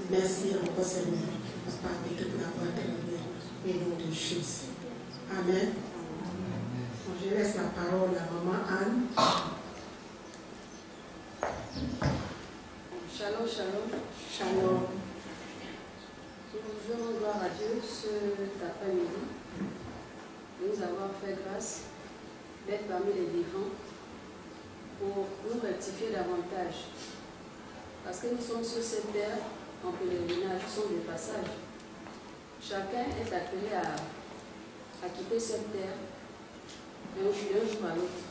Merci encore, Seigneur, Papa, et toute la voix de au nom de Jésus. Amen. Je laisse la parole à maman Anne. Shalom, shalom. Shalom. Je rends gloire à Dieu cet après-midi de nous avoir fait grâce d'être parmi les vivants pour nous rectifier davantage. Parce que nous sommes sur cette terre en pèlerinage, nous sommes de passage. Chacun est appelé à quitter cette terre d'un jour à l'autre.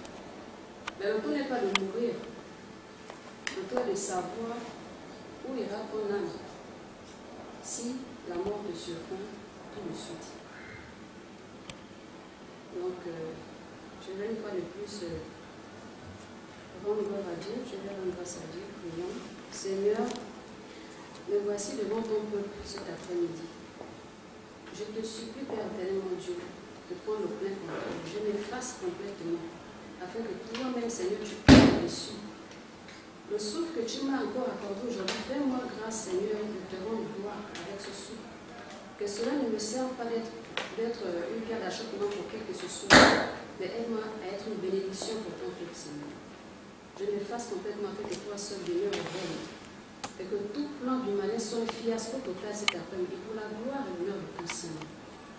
Mais le tout n'est pas de mourir. Le tout est de savoir où ira ton âme si la mort te surprend tout de suite. Donc, je vais une fois de plus rendre gloire à Dieu, je vais rendre grâce à Dieu, prions. Seigneur, me voici devant ton peuple cet après-midi. Je te supplie, Père éternel, mon Dieu, de prendre le plein contrôle. Je m'efface complètement, afin que toi-même, Seigneur, tu prennes dessus. Le souffle que tu m'as encore accordé aujourd'hui, fais-moi grâce, Seigneur, de te rendre gloire avec ce souffle. Que cela ne me serve pas d'être une pierre d'achoppement pour qui que ce soit, mais aide-moi à être une bénédiction pour ton peuple, Seigneur. Je m'efface complètement afin que toi seul demeures au règne. Et que tout plan du malin soit un fiasco total cet après-midi pour la gloire et l'honneur de ton Seigneur.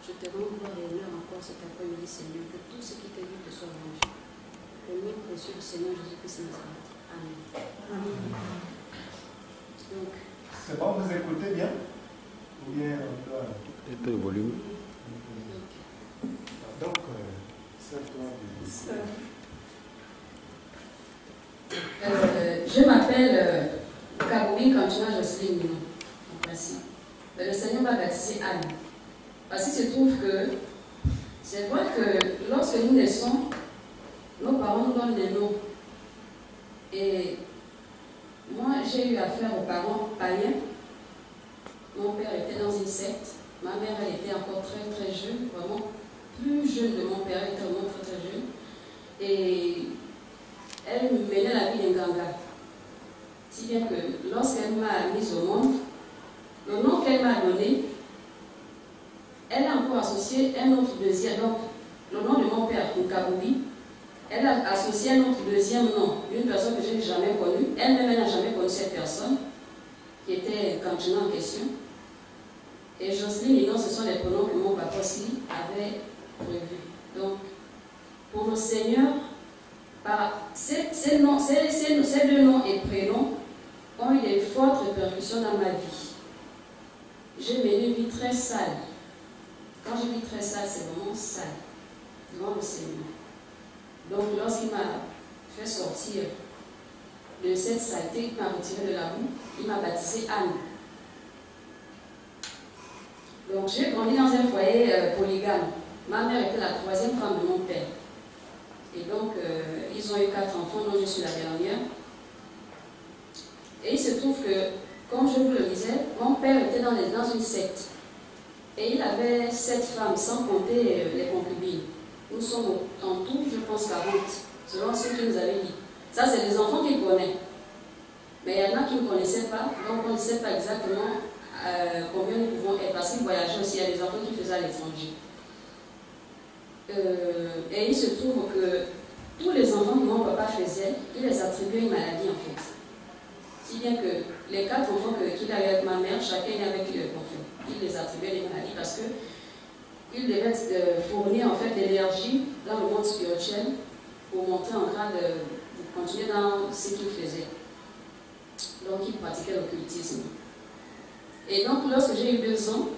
Je te rends gloire et honneur encore cet après-midi, Seigneur, que tout ce qui t'est dit te soit rendu. Au nom précieux du Seigneur Jésus-Christ Nazareth. Amen. Amen. Donc, c'est bon, vous écoutez bien? Ou bien on doit... Un peu de volume. Donc, c'est toi je m'appelle Kaboumi Kantuna Jocelyne Mino, en principe. Mais le Seigneur m'a baptisé Anne. Parce qu'il se trouve que c'est vrai que lorsque nous naissons, nos parents nous donnent des noms. Et moi, j'ai eu affaire aux parents païens. Mon père était dans une secte. Ma mère, elle était encore très très jeune, vraiment plus jeune de mon père, elle était vraiment très très jeune. Et elle menait la vie d'un ganga. Si bien que lorsqu'elle m'a mise au monde, le nom qu'elle m'a donné, elle a encore associé un autre deuxième, donc le nom de mon père, Nkaboubi, elle a associé un autre deuxième nom d'une personne que je n'ai jamais connue. Elle-même, elle n'a jamais connu cette personne, qui était Kantuna en question. Et Jocelyne et non, ce sont les pronoms que mon papa aussi avait prévus. Donc, pour le Seigneur, ces deux noms et prénoms ont eu des fortes répercussions dans ma vie. J'ai mené une vie très sale. Quand je dis très sale, c'est vraiment sale, devant le Seigneur. Donc, lorsqu'il m'a fait sortir de cette saleté, il m'a retiré de la boue, il m'a baptisé Anne. Donc, j'ai grandi dans un foyer polygame. Ma mère était la troisième femme de mon père. Et donc, ils ont eu 4 enfants, dont je suis la dernière. Et il se trouve que, comme je vous le disais, mon père était dans une secte. Et il avait 7 femmes, sans compter les concubines. Nous sommes en tout, je pense, 40, selon ce qu'il nous avait dit. Ça, c'est les enfants qu'il connaît. Mais il y en a qui ne connaissaient pas, donc on ne sait pas exactement combien nous pouvons être. Parce parti voyager aussi, il y a des enfants qui faisaient à l'étranger. Et il se trouve que tous les enfants que mon papa faisait, il les attribuait une maladie en fait. Si bien que les 4 enfants qu'il avait avec ma mère, chacun avec il les attribuait des maladies parce qu'il devait fournir en fait l'énergie dans le monde spirituel pour monter en grade, pour continuer dans ce qu'il faisait. Donc il pratiquait l'occultisme. Et donc lorsque j'ai eu 2 ans,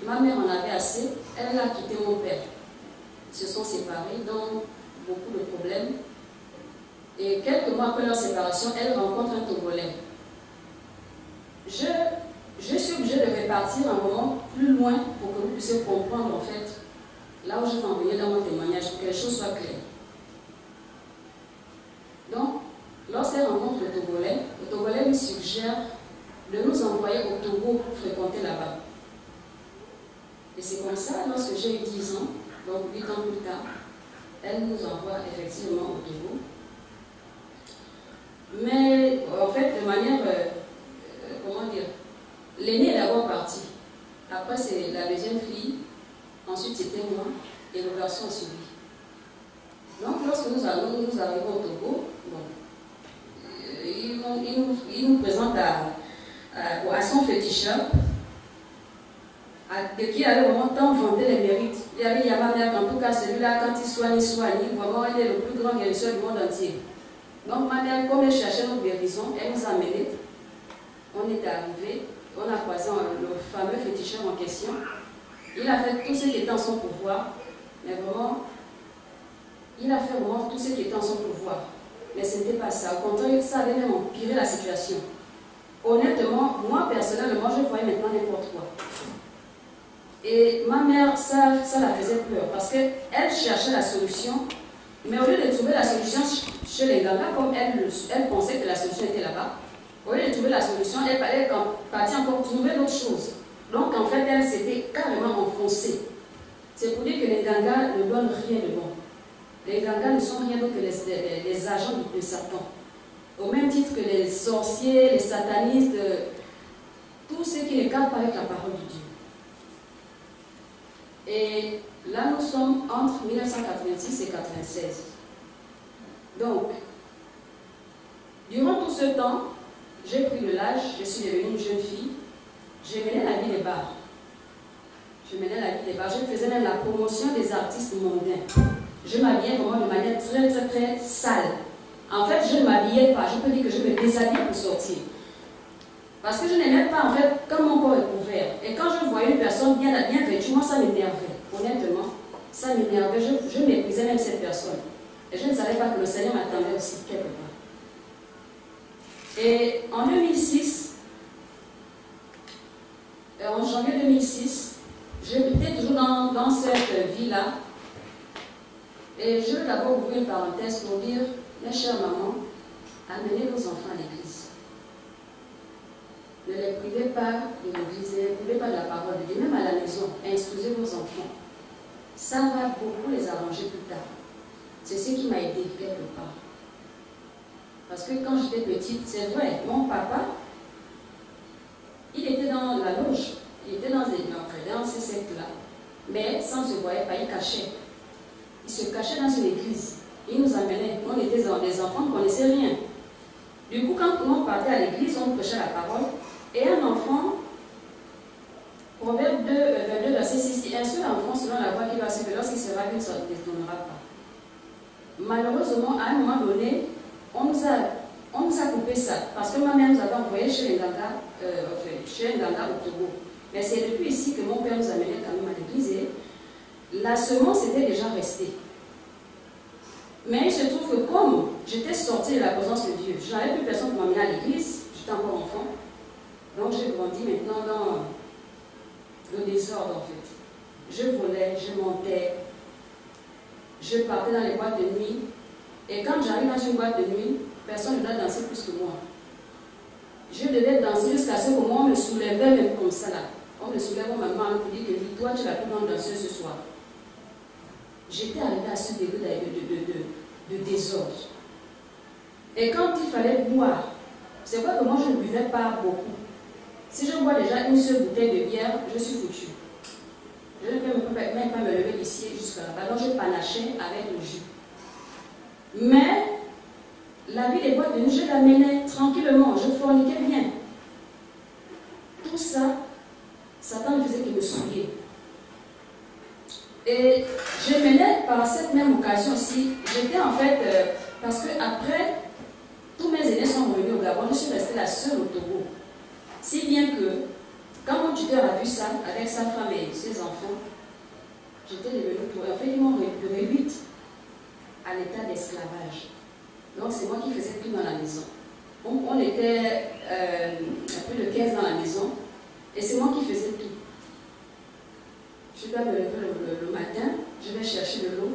ma mère en avait assez, elle a quitté mon père. Ils se sont séparés dans beaucoup de problèmes. Et quelques mois après leur séparation, elle rencontre un Togolais. Je suis obligée de repartir un moment plus loin pour que vous puissiez comprendre en fait là où je vais envoyer dans mon témoignage pour que les choses soient claires. Donc, lorsqu'elle rencontre le Togolais lui suggère de nous envoyer au Togo pour fréquenter là-bas. Et c'est comme ça, lorsque j'ai eu 10 ans, donc 8 ans plus tard, elle nous envoie effectivement au Togo. Mais en fait, de manière, comment dire, l'aîné est d'abord parti. Après, c'est la deuxième fille. Ensuite, c'était moi. Et le garçon a suivi. Donc, lorsque nous arrivons au Togo, bon, il nous présente à son féticheur, de qui avait vraiment tant vanté les mérites. Il y avait Yamamère, en tout cas celui-là, quand il soigne, vraiment, il est le plus grand guérisseur du monde entier. Donc, ma mère, comme elle cherchait notre guérison, elle nous a amenés. On est arrivé, on a croisé le fameux féticheur en question. Il a fait tout ce qui était en son pouvoir, mais vraiment, il a fait vraiment tout ce qui était en son pouvoir. Mais ce n'était pas ça. Au contraire, ça avait même empiré la situation. Honnêtement, moi personnellement, je voyais maintenant n'importe quoi. Et ma mère, ça la faisait peur parce qu'elle cherchait la solution, mais au lieu de trouver la solution chez les Gaga, comme elle pensait que la solution était là-bas, au lieu de trouver la solution, elle partait encore trouver d'autres choses. Donc en fait, elle s'était carrément enfoncée. C'est pour dire que les Gaga ne donnent rien de bon. Les Gaga ne sont rien d'autre que les agents de Satan. Au même titre que les sorciers, les satanistes, tous ceux qui ne cadrent pas avec la parole de Dieu. Et là, nous sommes entre 1986 et 1996. Donc, durant tout ce temps, j'ai pris de l'âge, je suis devenue une jeune fille, je menais la vie des bars. Je faisais même la promotion des artistes mondains. Je m'habillais vraiment de manière très, très, très sale. En fait, je ne m'habillais pas, je peux dire que je me déshabillais pour sortir. Parce que je n'aimais pas, en fait, quand mon corps est couvert. Et quand je voyais une personne bien vêtue, moi, ça m'énervait. Honnêtement, ça m'énervait. Je méprisais même cette personne. Et je ne savais pas que le Seigneur m'attendait aussi quelque part. Et en 2006, en janvier 2006, j'étais toujours dans cette vie-là. Et je veux d'abord ouvrir une parenthèse pour dire, mes chères mamans, amenez vos enfants à l'église. Ne les privez pas de l'église, ne les privez pas de la parole de Dieu, même à la maison, instruisez vos enfants. Ça va beaucoup les arranger plus tard. C'est ce qui m'a aidé quelque part. Parce que quand j'étais petite, c'est vrai, mon papa, il était dans la loge, il était dans ces sectes-là, mais ça ne se voyait pas, il cachait. Il se cachait dans une église. Il nous amenait, on était des enfants, on ne connaissait rien. Du coup, quand on partait à l'église, on prêchait la parole, et un enfant, Proverbe 2, 22, verset 6, dit, un seul enfant selon la voie qu'il va suivre, lorsqu'il sera qu'il ne se détournera pas. Malheureusement, à un moment donné, on nous a coupé ça, parce que ma mère nous avait envoyé chez les Nganga, au Togo. Mais c'est depuis ici que mon père nous amenait quand même à l'église, et la semence était déjà restée. Mais il se trouve que comme j'étais sortie de la présence de Dieu, je n'avais plus personne pour m'amener à l'église, j'étais encore enfant, donc j'ai grandi maintenant dans le désordre en fait. Je volais, je montais, je partais dans les boîtes de nuit, et quand j'arrive dans une boîte de nuit, personne ne doit danser plus que moi. Je devais danser jusqu'à ce moment où on me soulevait même comme ça là. On me soulève, on m'a pour dire que toi tu es la plus grande danseuse ce soir. J'étais arrivée à ce début de désordre. Et quand il fallait boire, c'est vrai que moi je ne buvais pas beaucoup. Si je bois déjà une seule bouteille de bière, je suis foutue. pas me lever d'ici jusqu'à là-bas. Donc je panachais avec le jus. Mais la vie des boîtes de nuit, je l'amenais tranquillement, je forniquais bien. Tout ça, Satan ne faisait que me souiller. Et je menais par cette même occasion aussi, j'étais en fait, parce que après, tous mes aînés sont revenus au Gabon, je suis restée la seule au Togo. Si bien que, quand mon tuteur a vu ça, avec sa femme et ses enfants, j'étais devenue pour eux. En fait, ils m'ont réduite à l'état d'esclavage. Donc, c'est moi qui faisais tout dans la maison. On était un peu de 15 dans la maison, et c'est moi qui faisais tout. Je dois me lever le matin, je vais chercher de l'eau,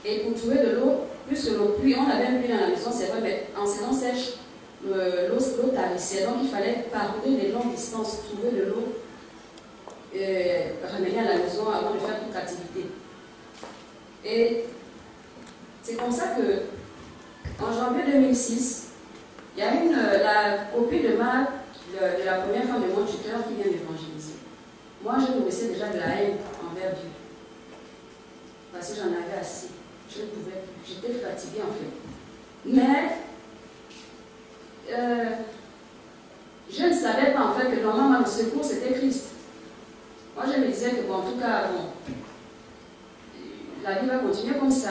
et pour trouver de l'eau, puisque l'eau pluie, on avait un puits dans la maison, c'est vrai, mais en saison sèche, l'eau tarissait, donc il fallait parcourir des longues distances, trouver de l'eau, ramener à la maison avant de faire toute activité. Et c'est comme ça que, en janvier 2006, il y a la copine de la première femme de mon tuteur qui vient d'évangéliser. Moi, je nourrissais déjà de la haine envers Dieu. Parce que j'en avais assez. Je ne pouvais plus. J'étais fatiguée en fait. Mais, je ne savais pas en fait que normalement le secours c'était Christ. Moi, je me disais que bon, en tout cas, bon, la vie va continuer comme ça.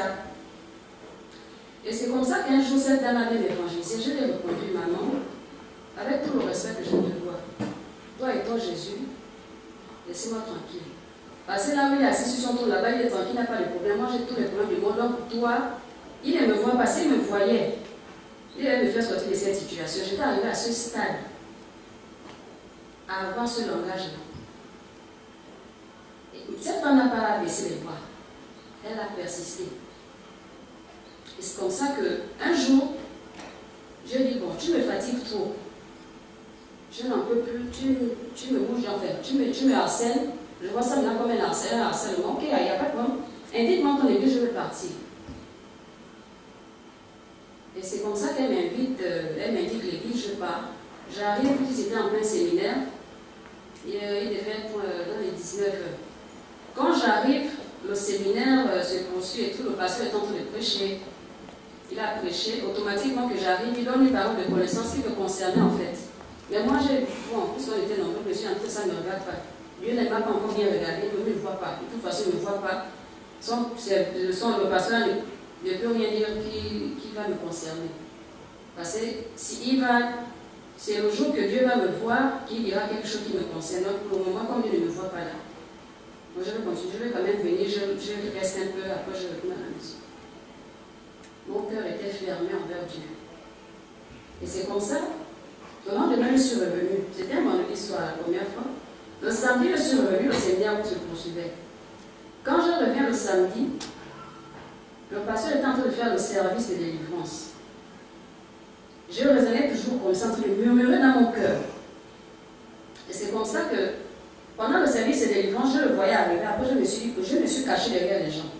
Et c'est comme ça qu'un jour, cette dame avait évangélisé. Je l'ai répondu, maman, avec tout le respect que je te dois. Toi et toi, Jésus, laissez-moi tranquille. Parce que là où il est assis sur son tour là-bas, il est tranquille, il n'a pas de problème. Moi, j'ai tous les problèmes du monde. Donc, toi, il ne me voit pas. S'il me voyait, il allait me faire sortir de cette situation. J'étais arrivée à ce stade, à avoir ce langage-là. Cette femme n'a pas baissé les bras. Elle a persisté. Et c'est comme ça qu'un jour, je dis, bon, tu me fatigues trop. Je n'en peux plus, tu me bouges en fait, tu me harcèles. Je vois ça maintenant comme un harcèlement. Ok, il n'y a pas de problème. Indique-moi ton église, je veux partir. Et c'est comme ça qu'elle m'invite, elle m'indique l'église, je pars. J'arrive, ils étaient en plein séminaire. Il devait être dans les 19 heures. Quand j'arrive, le séminaire se poursuit et tout, le pasteur est en train de prêcher. Il a prêché, automatiquement que j'arrive, il donne une parole de connaissance qui me concernait en fait. Mais moi, bon, puisqu'on était nombreux, je suis entrée, ça ne me regarde pas. Dieu ne m'a pas encore bien regardé, il ne me voit pas. De toute façon, il ne me voit pas. Le pasteur ne peut rien dire qui va me concerner. Parce que c'est le jour que Dieu va me voir qu'il dira quelque chose qui me concerne. Donc, pour le moment, comme il ne me voit pas là, moi je vais continuer, je vais quand même venir, je reste un peu, après je retourne à la maison. Mon cœur était fermé envers Dieu. Et c'est comme ça, le lendemain, je suis revenue. C'était un vendredi soir la première fois. Le samedi, je suis revenue, le séminaire se poursuivait. Quand je reviens le samedi, le pasteur était en train de faire le service de délivrance. Je raisonnais toujours comme ça, en train de murmurer dans mon cœur. Et c'est comme ça que, pendant le service de délivrance, je le voyais arriver. Après, je me suis cachée derrière les gens.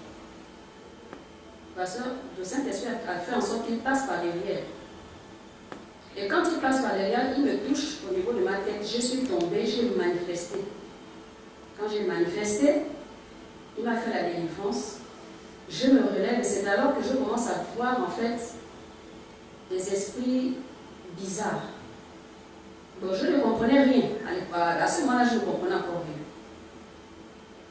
Parce que le Saint-Esprit a fait en sorte qu'il passe par derrière. Et quand il passe par derrière, il me touche au niveau de ma tête. Je suis tombée, j'ai manifesté. Quand j'ai manifesté, il m'a fait la délivrance. Je me relève et c'est alors que je commence à voir en fait des esprits bizarres. Donc je ne comprenais rien. À ce moment-là, je ne comprenais encore rien.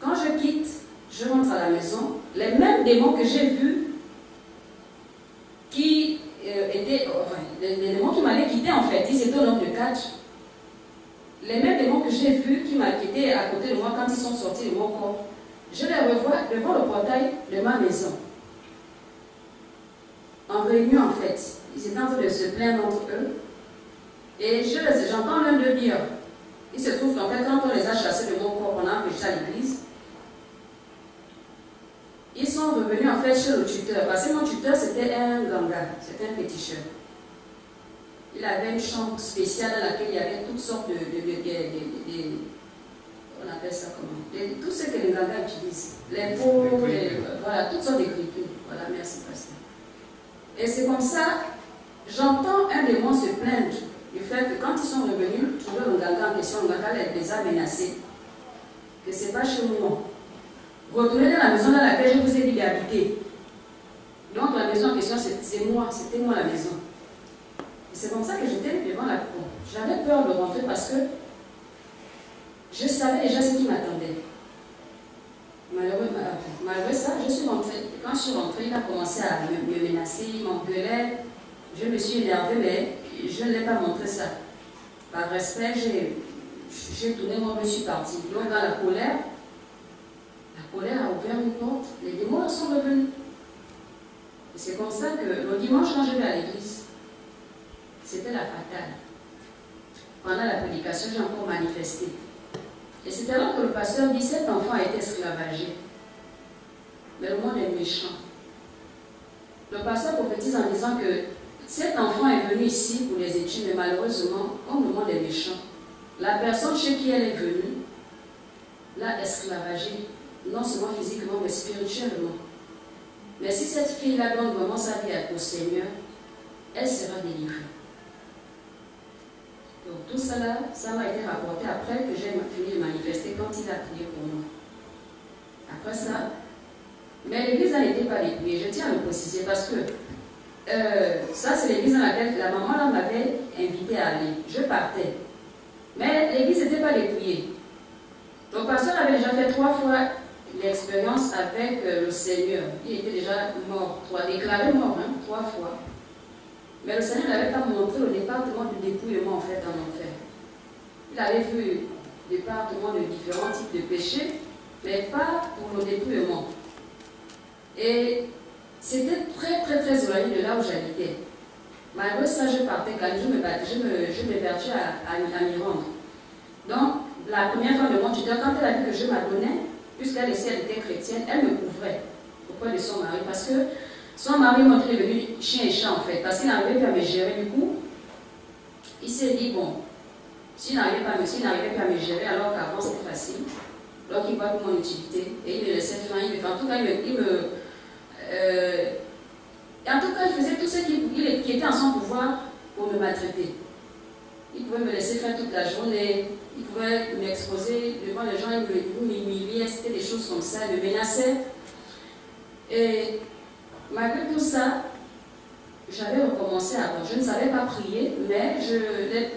Quand je quitte, je rentre à la maison. Les mêmes démons que j'ai vus, qui étaient, enfin, les démons qui m'avaient quitté en fait, ils étaient au nombre de 4. Les mêmes démons que j'ai vus, qui étaient à côté de moi quand ils sont sortis de mon corps, je les revois devant le portail de ma maison. En réunion en fait. Ils étaient en train de se plaindre entre eux. Et j'entends l'un d'eux dire, il se trouve qu'en fait, quand on les a chassés de mon corps, on a empêché à l'église, ils sont revenus en fait chez le tuteur. Parce que mon tuteur, c'était un ganga, c'était un féticheur. Il avait une chambre spéciale dans laquelle il y avait toutes sortes de on appelle ça comment? Tout ce que les gangas utilisent. Les pots, voilà, toutes sortes d'écritures. Voilà, merci, pasteur. Et c'est comme ça, j'entends un démon se plaindre du fait que quand ils sont revenus, trouver le ganga en question, le ganga les a menacés, que ce n'est pas chez moi. retournez dans la maison dans laquelle je vous ai dit d'habiter. Donc la maison en question, c'est moi, c'était moi la maison. Et c'est comme ça que j'étais devant la cour. J'avais peur de rentrer parce que je savais déjà ce qui m'attendait. Malgré ça, je suis rentrée. Quand je suis rentrée, il a commencé à me menacer, il m'engueulait. Je me suis énervée, mais je ne l'ai pas montré ça. Par respect, j'ai tourné, moi je suis partie. Donc dans la colère a ouvert une porte, les démons sont revenus. Et c'est comme ça que le dimanche, quand je vais à l'église, c'était la fatale. Pendant la prédication, j'ai encore manifesté. Et c'est alors que le pasteur dit, cet enfant a été esclavagé. Mais le monde est méchant. Le pasteur prophétise en disant que cet enfant est venu ici pour les études, mais malheureusement, comme le monde est méchant, la personne chez qui elle est venue l'a esclavagée, non seulement physiquement, mais spirituellement. Mais si cette fille-là donne vraiment sa vie au Seigneur, elle sera délivrée. Donc tout cela, ça m'a été rapporté après que j'ai fini de manifester quand il a prié pour moi. Après ça, mais l'église n'était pas dépouillée, je tiens à le préciser parce que ça c'est l'église dans laquelle la maman là m'avait invité à aller. Je partais. Mais l'église n'était pas dépouillée. Le pasteur avait déjà fait 3 fois l'expérience avec le Seigneur. Il était déjà mort, déclaré mort, 3 fois. Mais le Seigneur n'avait pas montré le département du dépouillement en fait en enfer. Il avait vu le département de différents types de péchés, mais pas pour le dépouillement. Et c'était très éloigné de là où j'habitais. Malgré ça, je partais quand je m'évertuais à m'y rendre. Donc, la première fois de mon tuteur, quand elle a vu que je m'adonnais, puisqu'elle était chrétienne, elle me couvrait auprès de son mari, parce que son mari est devenu chien et chat en fait, parce qu'il n'arrivait pas à me gérer. Du coup, il s'est dit, bon, s'il n'arrivait pas à me gérer, alors qu'avant c'était facile, donc il voit pour mon utilité, et il me laissait faire, en tout cas, il faisait tout ce qui était en son pouvoir pour me maltraiter. Il pouvait me laisser faire toute la journée, il pouvait m'exposer devant les gens, il m'humiliait, c'était des choses comme ça, il me menaçait. Et malgré tout ça, j'avais recommencé à... Je ne savais pas prier, mais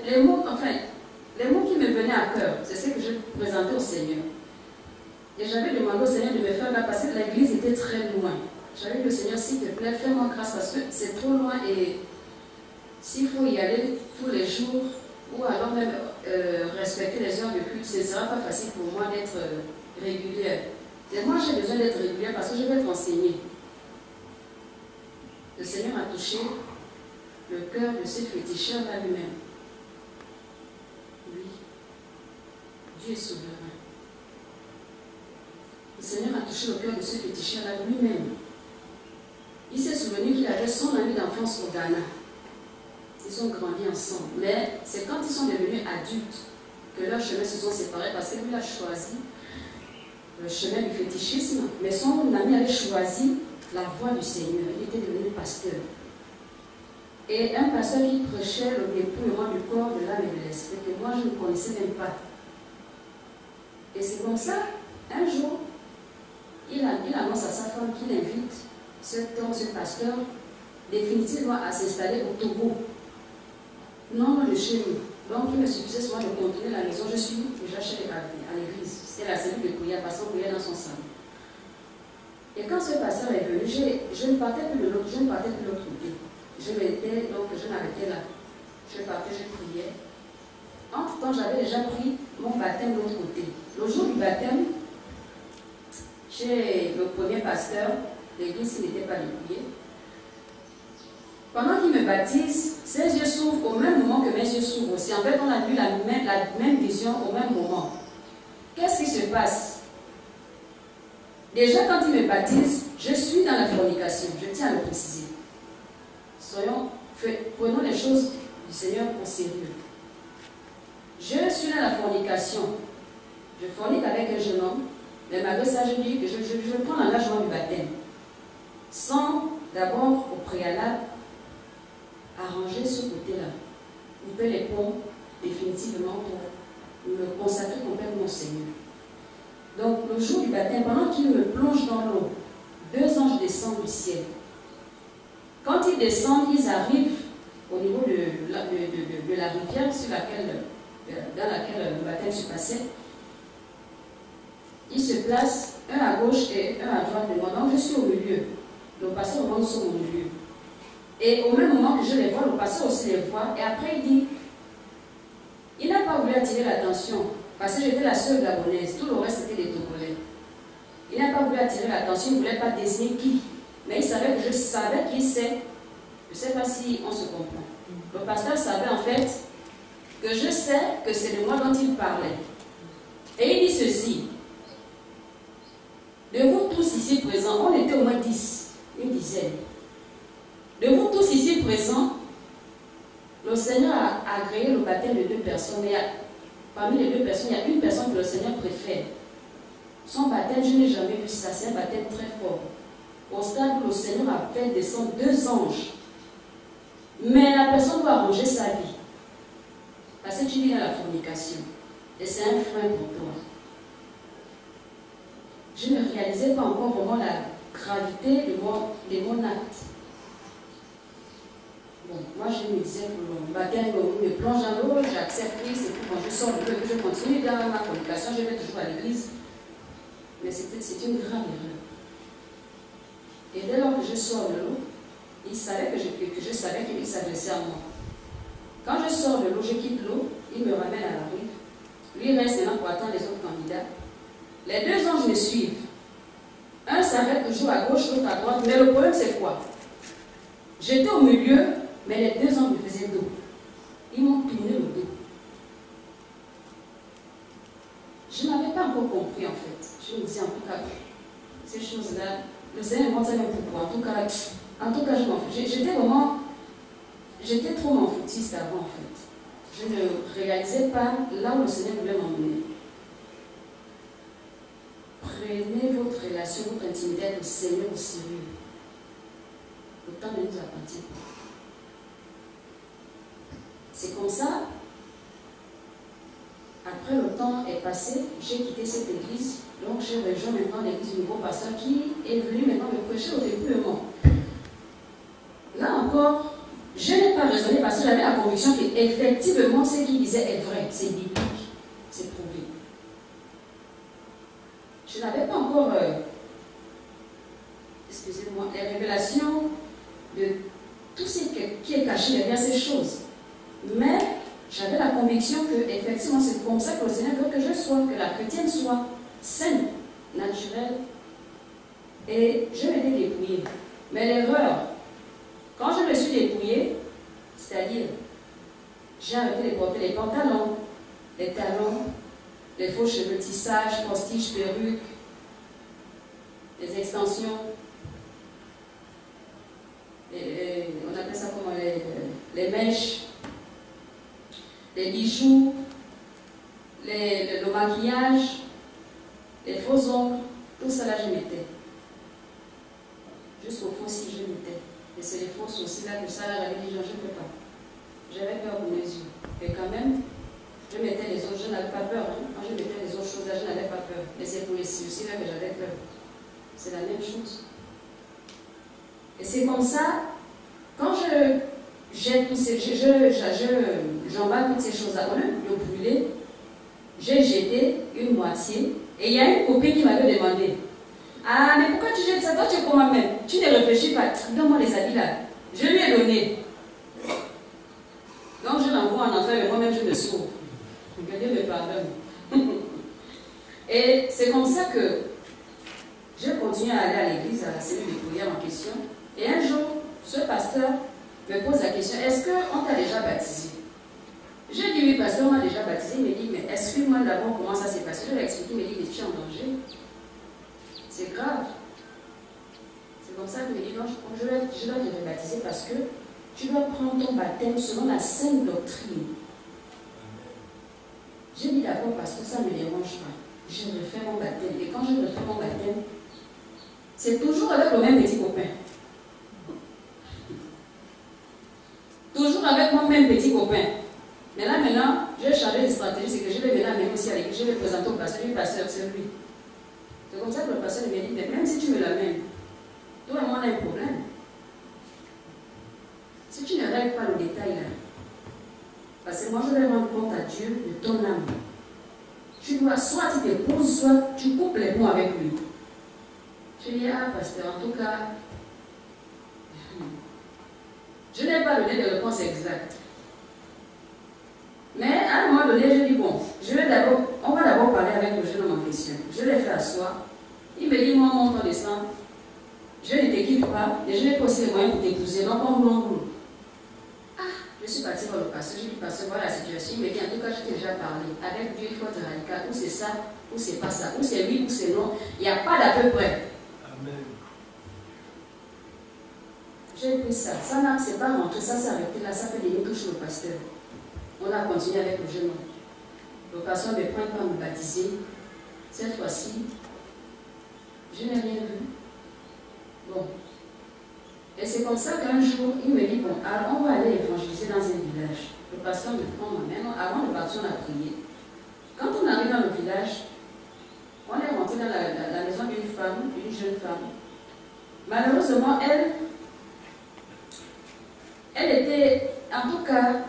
les mots qui me venaient à cœur, c'est ce que je présentais au Seigneur. Et j'avais demandé au Seigneur de me faire là, parce que l'église était très loin. J'avais dit au Seigneur, s'il te plaît, fais-moi grâce, parce que c'est trop loin et s'il faut y aller tous les jours, ou alors même respecter les heures de culte, ce ne sera pas facile pour moi d'être régulière. Et moi, j'ai besoin d'être régulière parce que je vais être enseignée. Le Seigneur a touché le cœur de ce féticheur-là lui-même. Oui, Dieu est souverain. Le Seigneur a touché le cœur de ce féticheur-là lui-même. Il s'est souvenu qu'il avait son ami d'enfance au Ghana. Ils ont grandi ensemble. Mais c'est quand ils sont devenus adultes que leurs chemins se sont séparés parce que lui a choisi le chemin du fétichisme. Mais son ami avait choisi la voie du Seigneur. Il était devenu pasteur. Et un pasteur qui prêchait le dépouillement du corps, de l'âme et de l'esprit, que moi je ne connaissais même pas. Et c'est comme ça, un jour, il annonce à sa femme qu'il invite cet homme, ce pasteur, définitivement à s'installer au Togo. Non, loin de chez nous. Donc il me suffisait seulement de contourner la maison. Je suis déjà chez à l'église. C'était la cellule de prière, parce qu'on priait dans son salon. Et quand ce pasteur est venu, je ne partais plus de l'autre côté. Je m'arrêtais là. Je partais, je priais. Entre-temps, j'avais déjà pris mon baptême de l'autre côté. Le jour du baptême, chez le premier pasteur, l'église n'était pas dépouillée. Pendant qu'il me baptise, ses yeux s'ouvrent au même moment que mes yeux s'ouvrent aussi. En fait, on a vu la même vision au même moment. Qu'est-ce qui se passe? Déjà, quand il me baptise, je suis dans la fornication. Je tiens à le préciser. Prenons les choses du Seigneur au sérieux. Je suis dans la fornication. Je fornique avec un jeune homme, mais malgré ça, je dis que je prends l'engagement du baptême. Sans d'abord, au préalable, arranger ce côté-là. Couper les ponts définitivement pour me consacrer complètement au Seigneur. Donc, le jour du baptême, pendant qu'il me plonge dans l'eau, 2 anges descendent du ciel. Quand ils descendent, ils arrivent au niveau de la rivière dans laquelle le baptême se passait. Ils se placent, un à gauche et un à droite de moi. Donc je suis au milieu. Le pasteur au monde sont au milieu. Et au même moment que je les vois, le pasteur aussi les voit. Et après, il dit, il n'a pas voulu attirer l'attention, parce que j'étais la seule gabonaise. Tout le reste, c'était des Togolais. Il n'a pas voulu attirer l'attention, il ne voulait pas désigner qui. Mais il savait que je savais qui c'est. Je ne sais pas si on se comprend. Le pasteur savait en fait que je sais que c'est de moi dont il parlait. Et il dit ceci. De vous tous ici présents, on était au moins 10, une dizaine. De vous tous ici présents, le Seigneur a agréé le baptême de 2 personnes. Mais parmi les 2 personnes, il y a une personne que le Seigneur préfère. Son baptême, je n'ai jamais vu ça. C'est un baptême très fort. Au stade où le Seigneur a fait descendre 2 anges. Mais la personne doit arranger sa vie. Parce que tu vis dans la fornication. Et c'est un frein pour toi. Je ne réalisais pas encore vraiment la gravité de mon acte. Bon, moi je me disais que le baptême me plonge dans l'eau, j'accepte Christ, et puis quand je sors de l'eau et que je continue dans ma fornication, je vais toujours à l'église. Mais c'est une grave erreur. Et dès lors que je sors de l'eau, il savait que je savais qu'il s'adressait à moi. Quand je sors de l'eau, je quitte l'eau, il me ramène à la rive. Lui reste maintenant pour attendre les autres candidats. Les 2 anges me suivent. Un s'arrête toujours à gauche, l'autre à droite. Mais le problème, c'est quoi? J'étais au milieu, mais les 2 anges me faisaient dos. Ils m'ont tourné le dos. Je n'avais pas encore compris, en fait. Je me disais, en tout cas, ces choses-là, le Seigneur me montre même pourquoi. En tout cas, je m'en fous. J'étais trop m'en foutiste avant, en fait. Je ne réalisais pas là où le Seigneur voulait m'emmener. Prenez votre relation, votre intimité avec le Seigneur au sérieux. Le temps ne nous appartient pas. C'est comme ça. Après le temps est passé, j'ai quitté cette église. Donc j'ai rejoint maintenant l'église du nouveau pasteur qui est venu maintenant me prêcher au dépouillement. Là encore, je n'ai pas raisonné parce que j'avais la conviction qu'effectivement ce qu'il disait est vrai, c'est biblique, c'est prouvé. Je n'avais pas encore, excusez-moi, les révélations de tout ce qui est caché derrière ces choses. Mais j'avais la conviction que effectivement c'est comme ça que le Seigneur veut que je sois, que la chrétienne soit saine, naturelle. Et je m'étais dépouillée. Mais l'erreur, quand je me suis dépouillée, c'est-à-dire, j'ai arrêté de porter les pantalons, les talons, les faux cheveux, tissage, postiche, perruque, les extensions, on appelle ça comment, les mèches, les bijoux, le maquillage, les faux ongles, tout ça là je mettais. Jusqu'aux faux cils je mettais. Et c'est les faux sourcils là que ça là j'avais dit non, je ne peux pas. J'avais peur pour mes yeux. Et quand même, je mettais les autres, je n'avais pas peur. Hein. Quand je mettais les autres choses là, je n'avais pas peur. Mais c'est pour les sourcils là que j'avais peur. C'est la même chose. Et c'est comme ça, quand j'emballe toutes ces choses-là, au lieu de le brûler, j'ai jeté une moitié. Et il y a une copine qui m'avait demandé, ah, mais pourquoi tu jettes ça? Toi, tu es comment même? Tu ne réfléchis pas. Donne-moi les habits là. Je lui ai donné. Donc, je l'envoie en enfer, mais moi-même, je me sauve. Que Dieu me pardonne. Et c'est comme ça que je continue à aller à l'église, à la cellule de prière en question. Et un jour, ce pasteur me pose la question, est-ce qu'on t'a déjà baptisé? J'ai dit oui, pasteur, on m'a déjà baptisé. Il me dit, mais explique-moi d'abord comment ça s'est passé. Je lui ai expliqué, il me dit, mais tu es en danger. C'est grave. C'est comme ça qu'il me dit, non, je dois te rebaptiser parce que tu dois prendre ton baptême selon la sainte doctrine. J'ai dit d'accord parce que ça ne me dérange pas. Je refais mon baptême. Et quand je refais mon baptême, c'est toujours avec le même petit copain. Toujours avec mon même petit copain. Mais là, maintenant, je vais changer de stratégie. C'est que je vais venir même aussi à l'église. Je vais présenter au pasteur. Lui, pasteur, c'est lui. C'est comme ça que le pasteur me dit, mais même si tu me l'amènes, toi et moi on a un problème. Si tu ne règles pas le détail là, parce que moi je vais rendre compte à Dieu de ton âme. Tu dois, soit tu te poses, soit tu coupes les ponts avec lui. Je dis, ah pasteur, en tout cas, je n'ai pas donné de réponse exacte. Mais à un moment donné, je dis, bon, on va d'abord parler avec le jeune homme en question. Je l'ai fait asseoir. Il me dit, moi, mon temps descend. Je ne t'équipe pas et je n'ai pas aussi les moyens pour t'épouser. Donc, on roule. Ah, je suis partie voir le pasteur. Je lui dis, pasteur, voilà la situation. Il me dit, en tout cas, je t'ai déjà parlé. Avec Dieu, il faut être radical. Ou c'est ça, ou c'est pas ça. Ou c'est oui, ou c'est non. Il n'y a pas d'à peu près. Amen. J'ai pris ça. Ça n'a pas rentré. Ça s'est arrêté là. Ça fait des touches le pasteur. On a continué avec le jeune homme. Le pasteur me prend pas à me baptiser. Cette fois-ci, je n'ai rien vu. Bon. Et c'est comme ça qu'un jour, il me dit, bon, alors on va aller évangéliser dans un village. Le pasteur me prend ma main. Avant de partir, on a prié. Quand on arrive dans le village, on est rentré dans la maison d'une femme, d'une jeune femme. Malheureusement, elle était, en tout cas,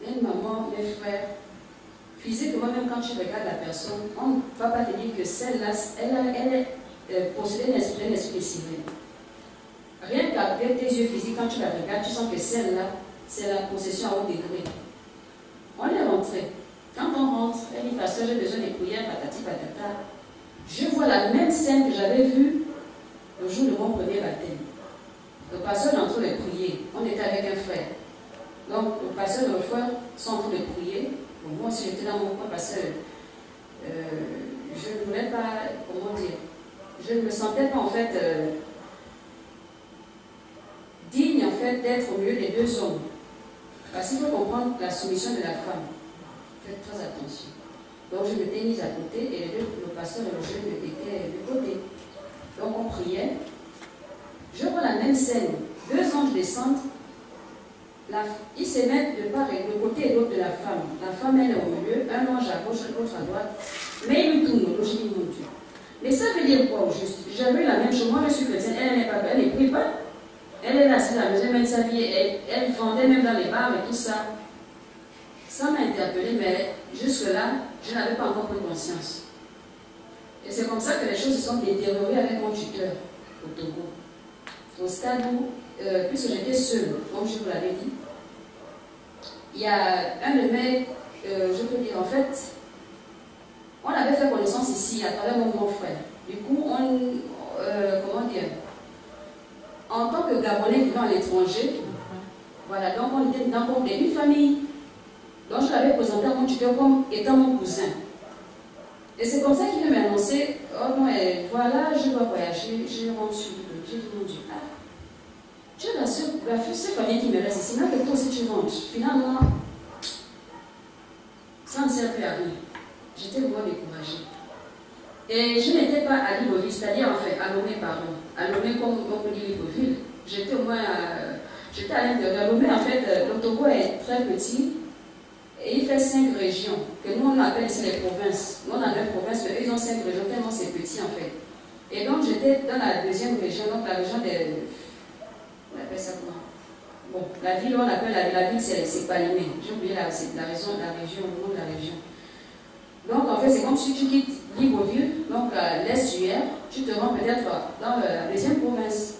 une maman, mes frères, physiquement, même quand tu regardes la personne, on ne va pas te dire que celle-là, elle possédait un esprit civil. Rien qu'avec tes yeux physiques, quand tu la regardes, tu sens que celle-là, c'est la possession à haut degré. On est rentré. Quand on rentre, elle dit, pasteur, j'ai besoin de prières, patati patata. Je vois la même scène que j'avais vue le jour de mon premier baptême. Le pasteur est en train de prier. On était avec un frère. Donc, le pasteur et le frère sont en train de prier. Bon, moi aussi, j'étais dans mon coin parce que je ne voulais pas, comment dire, je ne me sentais pas en fait digne en fait d'être au milieu des deux hommes. Parce qu'il faut comprendre la soumission de la femme. Faites très attention. Donc, je m'étais mise à côté et le pasteur et le jeune étaient de côté. Donc, on priait. Je vois la même scène. Deux anges descendent. Ils se mettent de part et de côté et l'autre de la femme. La femme, elle est au milieu, un ange à gauche, l'autre à droite. Mais il lui tourne. Je dis, mon Dieu. Mais ça veut dire quoi au juste? J'avais la même chose. Moi, je suis chrétienne. Elle ne prie pas. Elle est là, c'est la maison, même sa vie. Elle vendait même dans les bars et tout ça. Ça m'a interpellée, mais jusque-là, je n'avais pas encore pris conscience. Et c'est comme ça que les choses se sont détériorées avec mon tuteur au Togo. Au stade où, puisque j'étais seule, comme je vous l'avais dit, il y a un de mes, je peux dire en fait, on avait fait connaissance ici à travers mon grand frère. Du coup, comment dire, en tant que Gabonais vivant à l'étranger, voilà, donc on était dans une famille. Donc je l'avais présenté à mon tuteur comme étant mon cousin. Et c'est comme ça qu'il m'a annoncé, oh non, voilà, je dois voyager, je rentre sur le J'ai dit, mon Dieu, ah, tu es la seule famille qui me reste ici, mais que toi aussi tu rentres. Finalement, ça ne sert plus à rien. J'étais vraiment découragée. Et je n'étais pas à Libreville, c'est-à-dire en fait, à Lomé, pardon. À Lomé, comme on dit Libreville, j'étais au moins j'étais à l'intérieur. Lomé, en fait, le Togo est très petit. Et il fait 5 régions, que nous on appelle ici les provinces. Nous on a 9 provinces, mais eux ils ont 5 régions, tellement c'est petit en fait. Et donc j'étais dans la deuxième région, donc la région des... On appelle ça comment? Bon, la ville, on appelle la ville, c'est Palimé. J'ai oublié la région, le nom de la région. Donc en fait, c'est comme si tu quittes Libreville, donc l'est du R, tu te rends peut-être dans la deuxième province.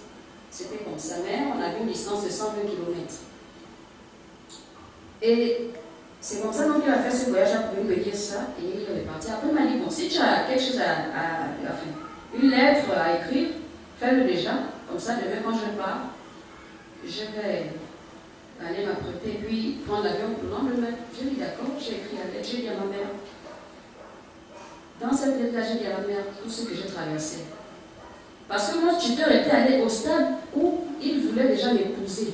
C'était comme ça, mais on avait une distance de 120 km. Et c'est comme ça qu'il a fait ce voyage, a pu me dire ça, et il est reparti. Après, il m'a dit, bon, si tu as quelque chose une lettre à écrire, fais-le déjà, comme ça, demain quand je pars, je vais aller m'apprêter, puis prendre l'avion pour le lendemain. Je dis, d'accord, j'ai écrit la lettre, j'ai dit à ma mère. Dans cette lettre-là, j'ai dit à ma mère tout ce que j'ai traversé. Parce que mon tuteur était allé au stade où il voulait déjà m'épouser.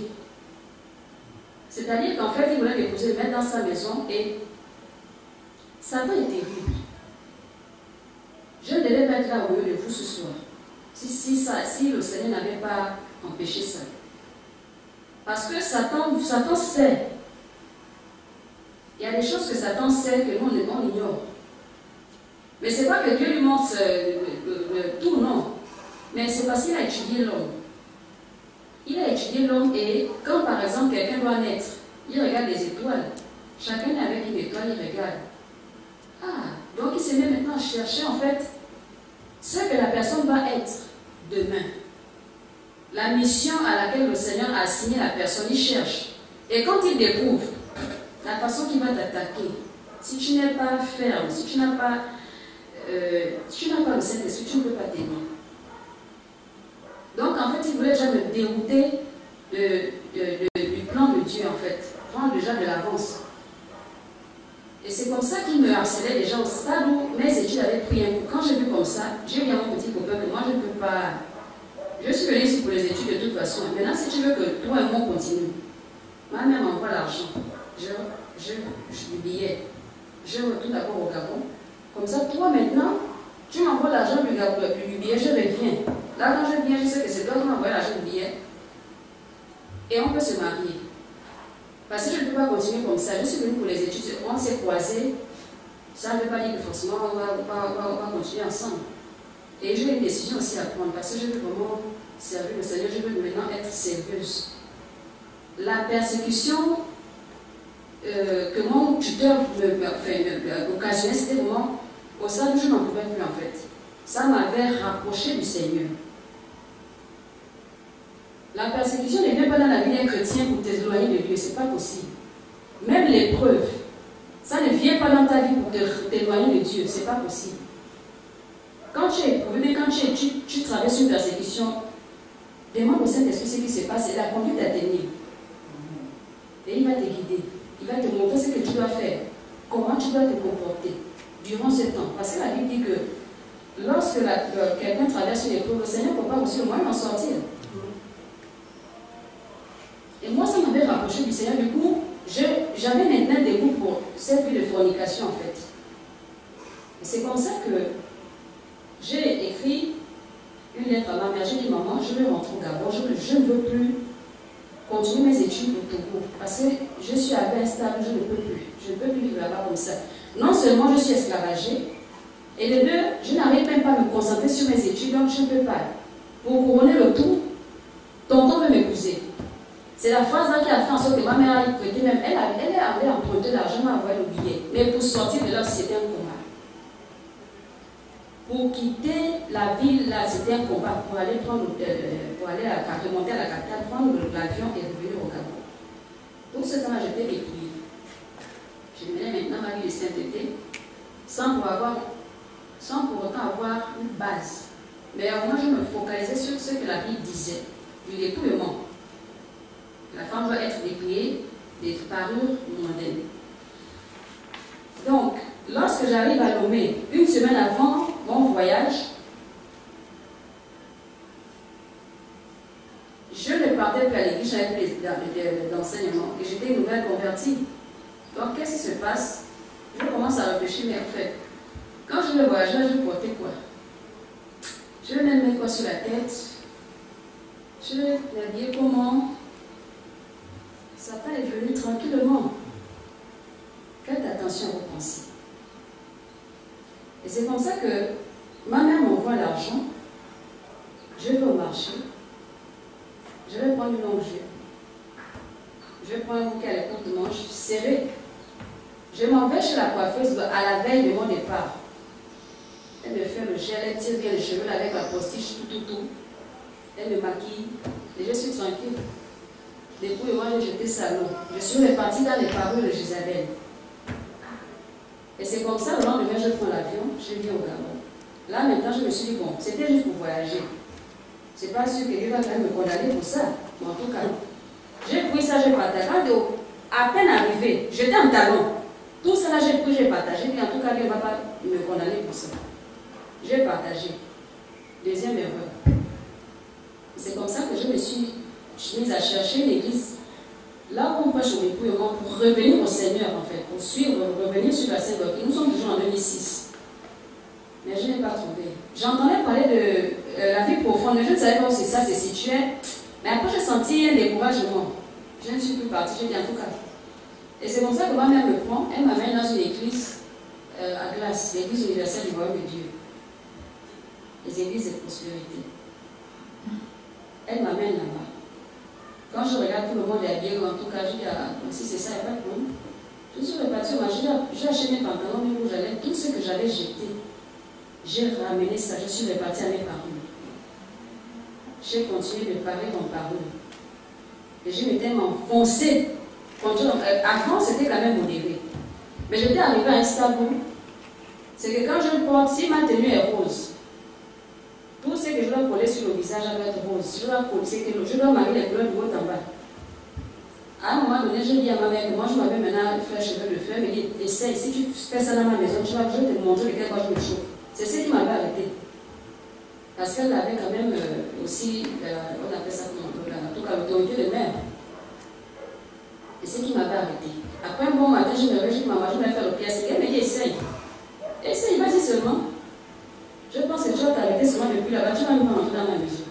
C'est-à-dire qu'en fait, il voulait m'épouser, mettre dans sa maison et Satan est terrible. Je ne devais pas être là au milieu de vous ce soir. Si le Seigneur n'avait pas empêché ça. Parce que Satan sait. Il y a des choses que Satan sait que nous on ignore. Mais ce n'est pas que Dieu lui montre tout, non. Mais c'est parce qu'il a étudié l'homme. Il a étudié l'homme et quand par exemple quelqu'un doit naître, il regarde les étoiles. Chacun est avec une étoile, il regarde. Ah, donc il se met maintenant à chercher en fait ce que la personne va être demain. La mission à laquelle le Seigneur a assigné la personne, il cherche. Et quand il découvre la façon qui va t'attaquer, si tu n'es pas ferme, si tu n'as pas le Saint-Esprit, tu ne peux pas t'aimer. Donc en fait, il voulait déjà me dérouter du plan de Dieu en fait, prendre déjà de l'avance. Et c'est comme ça qu'il me harcelait déjà au stade où mes études avaient pris un coup. Quand j'ai vu comme ça, j'ai dit à mon petit copain que moi je ne peux pas. Je suis venue ici pour les études de toute façon. Maintenant, si tu veux que toi et moi continue, ma mère m'envoie l'argent. Je le billet. Je retourne d'abord au Gabon. Comme ça, toi maintenant, tu m'envoies l'argent du billet, je reviens. Là, quand je viens, je sais que c'est toi qui m'envoie l'argent du billet. Et on peut se marier. Parce que je ne peux pas continuer comme ça. Je suis venue pour les études, on s'est croisés. Ça ne veut pas dire que forcément on va continuer ensemble. Et j'ai une décision aussi à prendre parce que je veux vraiment servir le Seigneur, je veux maintenant être sérieuse. La persécution que mon tuteur m'occasionnait, c'était vraiment au sein où je n'en pouvais plus en fait. Ça m'avait rapproché du Seigneur. La persécution ne vient pas dans la vie d'un chrétien pour t'éloigner de Dieu, ce n'est pas possible. Même l'épreuve, ça ne vient pas dans ta vie pour t'éloigner de Dieu, ce n'est pas possible. Quand tu es éprouvé, mais quand tu traverses une persécution, demande au Saint-Esprit ce qui se passe, c'est la conduite à tenir. Et il va te guider, il va te montrer ce que tu dois faire, comment tu dois te comporter durant ce temps. Parce que la Bible dit que lorsque quelqu'un traverse une épreuve, le Seigneur ne peut pas aussi au moins en sortir. Et moi, ça m'avait rapproché du Seigneur. Du coup, j'avais maintenant des goûts pour cette vie de fornication, en fait. Et c'est comme ça que j'ai écrit une lettre à ma mère. J'ai dit, maman, je vais rentrer au Gabon. Je ne veux plus continuer mes études au Togo. Parce que je suis à instable, je ne peux plus. Je ne peux plus vivre là-bas comme ça. Non seulement je suis esclavagée, et de deux, je n'arrive même pas à me concentrer sur mes études, donc je ne peux pas. Pour couronner le tout, tonton veut m'épouser. C'est la phrase là qui a fait en sorte que ma mère a prêté même. Elle avait emprunté l'argent, m'a envoyé le billet. Mais pour sortir de là, c'était un combat. Pour quitter la ville, là, c'était un combat. Pour aller remonter à la capitale, prendre l'avion et revenir au Gabon. Tout ce temps-là, j'étais dépouillée. Je menais maintenant ma vie de sainteté, sans pour autant avoir une base. Mais au moins, je me focalisais sur ce que la Bible disait, du dépouillement. La femme doit être dépouillée des parures mondaines. Donc, lorsque j'arrive à Lomé, une semaine avant mon voyage, je ne partais plus à l'église, j'avais plus d'enseignement et j'étais une nouvelle convertie. Donc, qu'est-ce qui se passe? Je commence à réfléchir, mais en fait, quand je vais voyager, je portais quoi? Je vais même mettre quoi sur la tête? Je vais m'habiller comment? Satan est venu tranquillement. Faites attention à vos pensées. Et c'est comme ça que ma mère m'envoie l'argent. Je vais au marché. Je vais prendre une longue jupe. Je vais prendre un bouquet à la courte manche serré. Je m'en vais chez la coiffeuse à la veille de mon départ. Elle me fait le gel, elle tire bien les cheveux avec la postiche, tout. Elle me maquille et je suis tranquille. Depuis moi, j'ai jeté ça l'eau. Je suis repartie dans les parures de Jézabel. Et c'est comme ça, le lendemain, je prends l'avion, je viens au Gabon. Là, maintenant, je me suis dit, bon, c'était juste pour voyager. C'est pas sûr que Dieu va quand même me condamner pour ça. Mais en tout cas, j'ai pris ça, j'ai partagé. À peine arrivé, j'étais en talon. Tout ça, là, j'ai pris, j'ai partagé. Et en tout cas, Dieu ne va pas me condamner pour ça. J'ai partagé. Deuxième erreur. C'est comme ça que je me suis mise à chercher une église. Là où on prêche au dépouillement pour revenir au Seigneur, en fait, pour suivre, revenir sur la Sainte Doctrine. Nous sommes toujours en 2006. Mais je n'ai pas trouvé. J'entendais parler de la vie profonde, mais je ne savais pas où ça se situait. Mais après, j'ai senti un découragement. Je ne suis plus partie, j'ai dit en tout cas. Et c'est comme ça que ma mère me prend, elle m'amène dans une église à Glace, l'église universelle du royaume de Dieu. Les églises de prospérité. Elle m'amène là-bas. Quand je regarde tout le monde est habillé, en tout cas, je dis, si c'est ça, il n'y a pas de problème. Je suis repartie au marché, j'ai acheté mes pantalons, mes rouges à lèvres, tout ce que j'avais jeté. J'ai ramené ça, je suis repartie à mes parures. J'ai continué de parler en parure. Et je m'étais enfoncée. Avant, c'était quand même modéré. Mais j'étais arrivée à un stade où, c'est que quand je porte, si ma tenue est rose, tout ce que je dois coller sur le visage doit être rose. Je dois coller, c'est que je dois marier les couleurs de haut en bas. À un moment donné, j'ai dit à ma mère que moi je m'avais maintenant fait cheveux de feu, mais dit, essaye, si tu fais ça dans ma maison, je vais te montrer lequel moi je me chauffe. C'est ce qui m'avait arrêté. Parce qu'elle avait quand même aussi, on appelle ça comment, en tout cas l'autorité de mère. Et c'est ce qui m'avait arrêté. Après un bon matin, je me réveille, maman, je vais faire le pièce. Elle me dit, essaye. Essaye, vas-y seulement. Je pense que tu vas t'arrêter seulement depuis là-bas, tu vas me rentrer dans ma maison.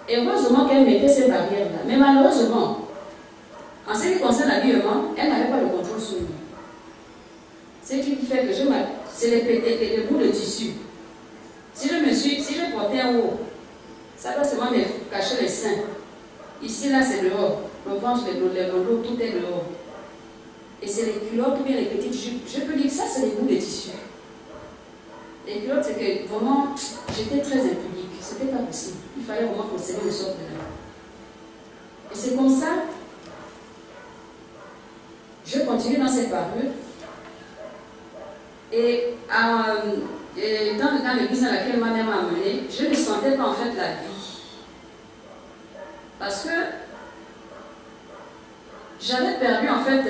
Et heureusement qu'elle mettait ces barrières-là. Mais malheureusement, en ce qui concerne l'habillement, elle n'avait pas le contrôle sur moi. Ce qui fait que c'est les bouts de tissu. Si je portais un haut, ça doit seulement me cacher les seins. Ici, là, c'est dehors. Le ventre, les dos, tout est dehors. Et c'est les culottes ou bien les petites jupes. Je peux dire que ça, c'est les bouts de tissu. Les culottes, c'est que vraiment, j'étais très impudique. C'était pas possible. Il fallait vraiment que le Seigneur me sorte de là. Et c'est comme ça, je continue dans cette parure. Et dans l'église dans laquelle ma mère m'a amenée, je ne sentais pas en fait la vie. Parce que j'avais perdu en fait,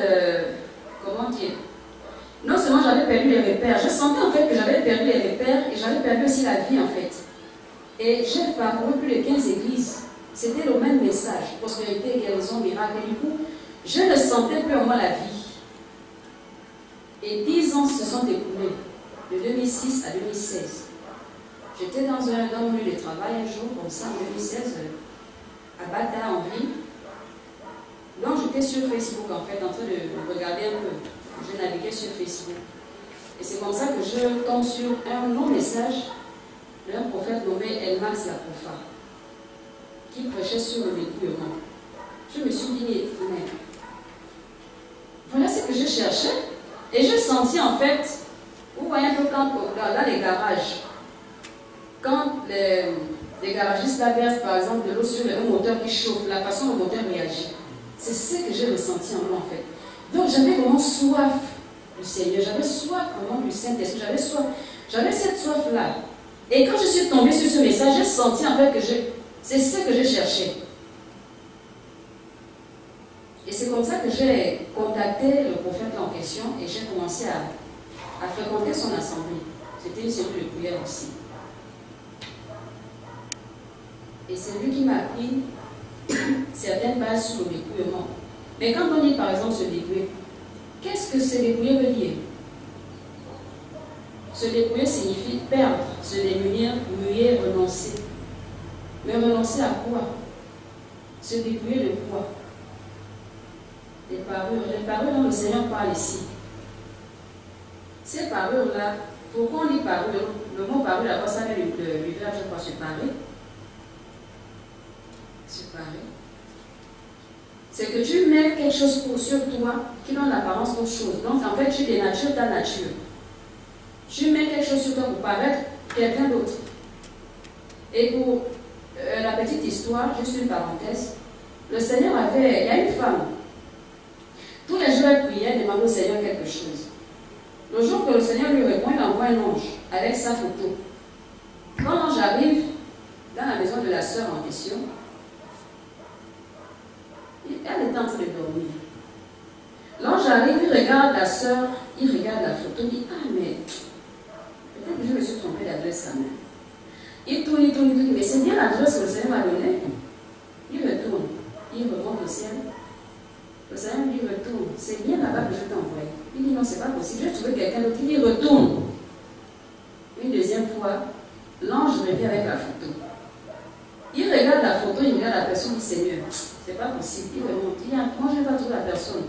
comment dire, non seulement j'avais perdu les repères, je sentais en fait que j'avais perdu les repères et j'avais perdu aussi la vie en fait. Et j'ai parcouru plus de 15 églises. C'était le même message, prospérité, guérison, miracle. Et du coup, je ne sentais plus en moi la vie. Et 10 ans se sont écoulés, de 2006 à 2016. J'étais dans mon lieu de travail un jour, comme ça, en 2016, à Bata, en ville. Donc j'étais sur Facebook, en fait, en train de regarder un peu. Je naviguais sur Facebook. Et c'est comme ça que je tombe sur un long message d'un prophète nommé Elmax Laprofa, qui prêchait sur le dépouillement. Je me suis dit, mais voilà ce que je cherchais. Et je sentis en fait, vous voyez un peu quand, dans les garages, quand les garagistes versent par exemple de l'eau sur un moteur qui chauffe, la façon dont le moteur réagit. C'est ce que j'ai ressenti en moi en fait. Donc j'avais vraiment soif du Seigneur, j'avais soif vraiment du Saint-Esprit, j'avais cette soif-là. Et quand je suis tombée sur ce message, j'ai senti en fait que c'est ce que je cherchais. Et c'est comme ça que j'ai contacté le prophète en question et j'ai commencé à fréquenter son assemblée. C'était une cellule de prière aussi. Et c'est lui qui m'a appris certaines bases sur le dépouillement. Mais quand on dit par exemple se dépouiller, qu'est-ce que se dépouiller veut dire? Se dépouiller signifie perdre, se démunir, muer, renoncer. Mais renoncer à quoi? Se dépouiller de quoi? Les parures dont le Seigneur parle ici. Ces parures-là, pourquoi on dit parure? Le mot parure, d'abord, ça vient du verbe, je crois, se parer. Se parer. C'est que tu mets quelque chose sur toi qui donne l'apparence d'autre chose. Donc, en fait, tu dénatures ta nature. Tu mets quelque chose sur toi pour paraître quelqu'un d'autre. Et pour la petite histoire, juste une parenthèse, le Seigneur il y a une femme. Tous les jours, elle priait, demandait au Seigneur quelque chose. Le jour que le Seigneur lui répond, il envoie un ange avec sa photo. Quand l'ange arrive dans la maison de la sœur en question, elle est en train de dormir. L'ange arrive, il regarde la sœur, il regarde la photo, il dit, ah mais, peut-être que je me suis trompé d'adresse quand même. Il tourne, mais c'est bien l'adresse que le Seigneur m'a donnée. Il retourne, il remonte au ciel. Le Seigneur lui retourne, c'est bien là-bas que je t'ai envoyé. Il dit non, c'est pas possible, j'ai trouvé quelqu'un d'autre. Il dit retourne. Une deuxième fois, l'ange revient avec la photo. Il regarde la photo, il regarde la personne, il dit Seigneur, c'est pas possible. Il remonte, il dit moi je n'ai pas trouvé la personne.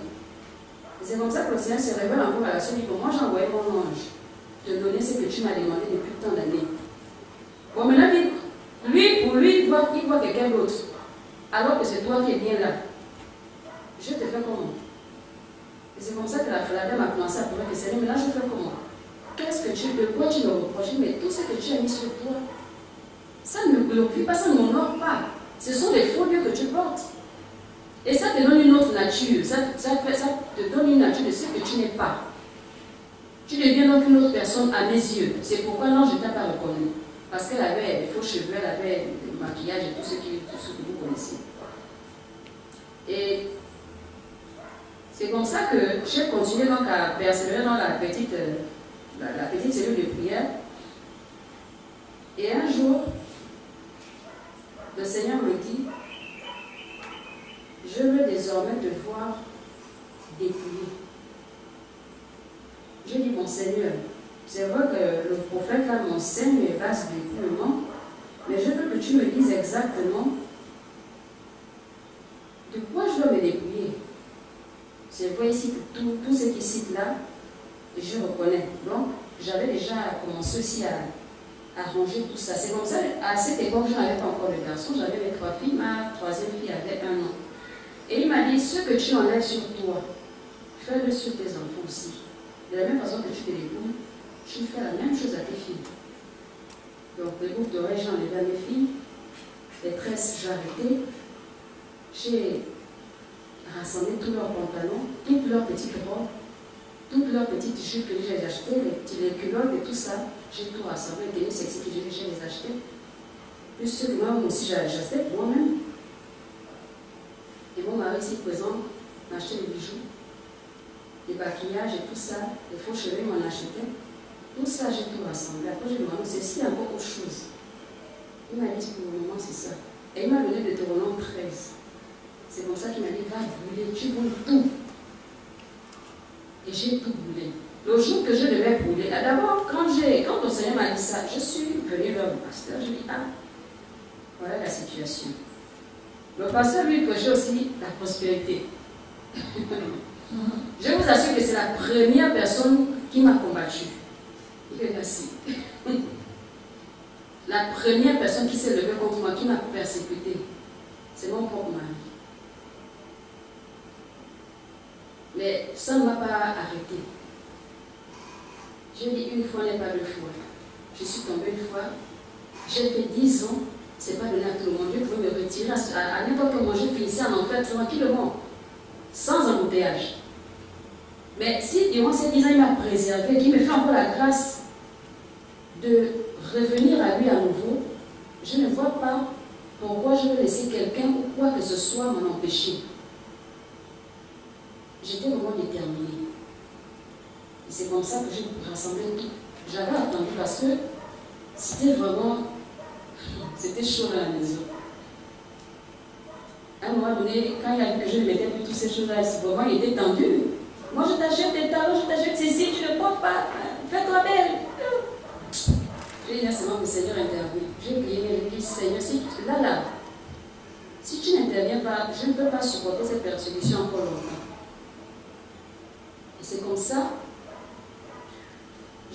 Et c'est comme ça que le Seigneur se révèle encore à la suite, il dit moi j'ai envoyé mon ange. te donner ce que tu m'as demandé depuis tant d'années. Bon, maintenant, pour lui, il voit quelqu'un d'autre. Alors que c'est toi qui es bien là. Je te fais comment? Et c'est comme ça que la dame a commencé à pleurer que Seigneur, mais là je fais comment? De quoi tu me reproches? Mais tout ce que tu as mis sur toi, ça ne me glorifie pas, ça ne m'honore pas. Ce sont des faux dieux que tu portes. Et ça te donne une autre nature. Ça te donne une nature de ce que tu n'es pas. Tu deviens donc une autre personne à mes yeux. C'est pourquoi non, je ne t'ai pas reconnu. Parce qu'elle avait des faux cheveux, elle avait du maquillage et tout ce que vous connaissez. Et c'est comme ça que j'ai continué donc à persévérer dans la petite cellule de prière. Et un jour, le Seigneur me dit, je veux désormais te voir dépouiller. Je dis, mon Seigneur, c'est vrai que le prophète là m'enseigne les bases du dépouillement, mais je veux que tu me dises exactement de quoi je dois me dépouiller. C'est vrai ici que tout ce qui cite là, je reconnais. Donc, j'avais déjà commencé aussi à ranger tout ça. C'est comme ça, à cette époque, je n'avais pas encore de garçon, j'avais mes 3 filles, ma 3e fille avait 1 an. Et il m'a dit, ce que tu enlèves sur toi, fais-le sur tes enfants aussi. De la même façon que tu te dépouilles, tu fais la même chose à tes filles. Donc, les boucles d'oreilles, j'ai enlevé à mes filles, les tresses, j'ai arrêté, j'ai rassemblé tous leurs pantalons, toutes leurs petites robes, toutes leurs petites jupes que j'ai achetées, les culottes et tout ça, j'ai tout rassemblé, les tenues sexy que j'ai les achetées. Plus ceux que moi aussi j'ai acheté pour moi-même. Et mon mari ici présent m'a acheté des bijoux, des maquillages et tout ça, les faux cheveux, il m'en achetait. Tout ça, j'ai tout rassemblé. Après, j'ai demandé, c'est s'il y a encore autre chose. Il m'a dit, pour le moment, c'est ça. Et il m'a donné Deutéronome 13. C'est comme ça qu'il m'a dit, va brûler, tu brûles tout. Et j'ai tout brûlé. Le jour que je devais brûler, d'abord, quand le Seigneur m'a dit ça, je suis venue vers le pasteur, je lui ai dit, ah, voilà la situation. Le pasteur lui prêchait aussi la prospérité. Je vous assure que c'est la première personne qui m'a combattu. Il est assis. La première personne qui s'est levée contre moi, qui m'a persécuté, c'est mon propre mari. Mais ça ne m'a pas arrêté. J'ai dit une fois n'est pas 2 fois. Je suis tombée une fois. J'ai fait 10 ans. Ce n'est pas donné à tout le monde. Je pouvais me retirer à n'importe quel moment. Je finissais en enfer tranquillement, sans embouteillage. Mais si durant ces 10 ans, il m'a préservé, qu'il me fait encore la grâce de revenir à lui à nouveau, je ne vois pas pourquoi je vais laisser quelqu'un ou quoi que ce soit m'en empêcher. J'étais vraiment déterminée. Et c'est comme ça que j'ai rassemblé tout. J'avais attendu parce que c'était vraiment... C'était chaud dans la maison. À un moment donné, quand il a vu que je ne mettais plus toutes ces choses-là, vraiment il était tendu. Moi je t'achète des talons, je t'achète ceci, tu ne portes pas. Fais-toi belle. J'ai dit seulement que le Seigneur intervient. J'ai prié, mais j'ai dit, Seigneur, si tu n'interviens pas, je ne peux pas supporter cette persécution encore longtemps. Et c'est comme ça,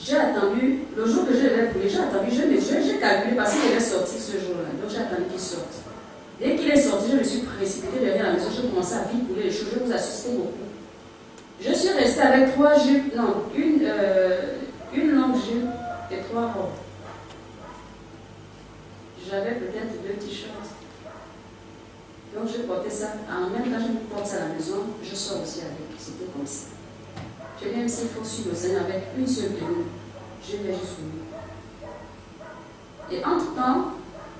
j'ai attendu, le jour que je devais prier, j'ai attendu, j'ai calculé parce qu'il devait sortir ce jour-là. Donc j'ai attendu qu'il sorte. Dès qu'il est sorti, je me suis précipitée derrière la maison, je commençais à vite brûler les choses, je vous assistais beaucoup. Je suis restée avec 3 jupes, non, une longue jupe et 3 robes. J'avais peut-être 2 t-shirts. Donc je portais ça, en même temps je porte ça à la maison, je sors aussi avec, c'était comme ça. Je dis même s'il faut suivre le Seigneur avec une seule tenue, je vais jusqu'au bout. Et entre-temps,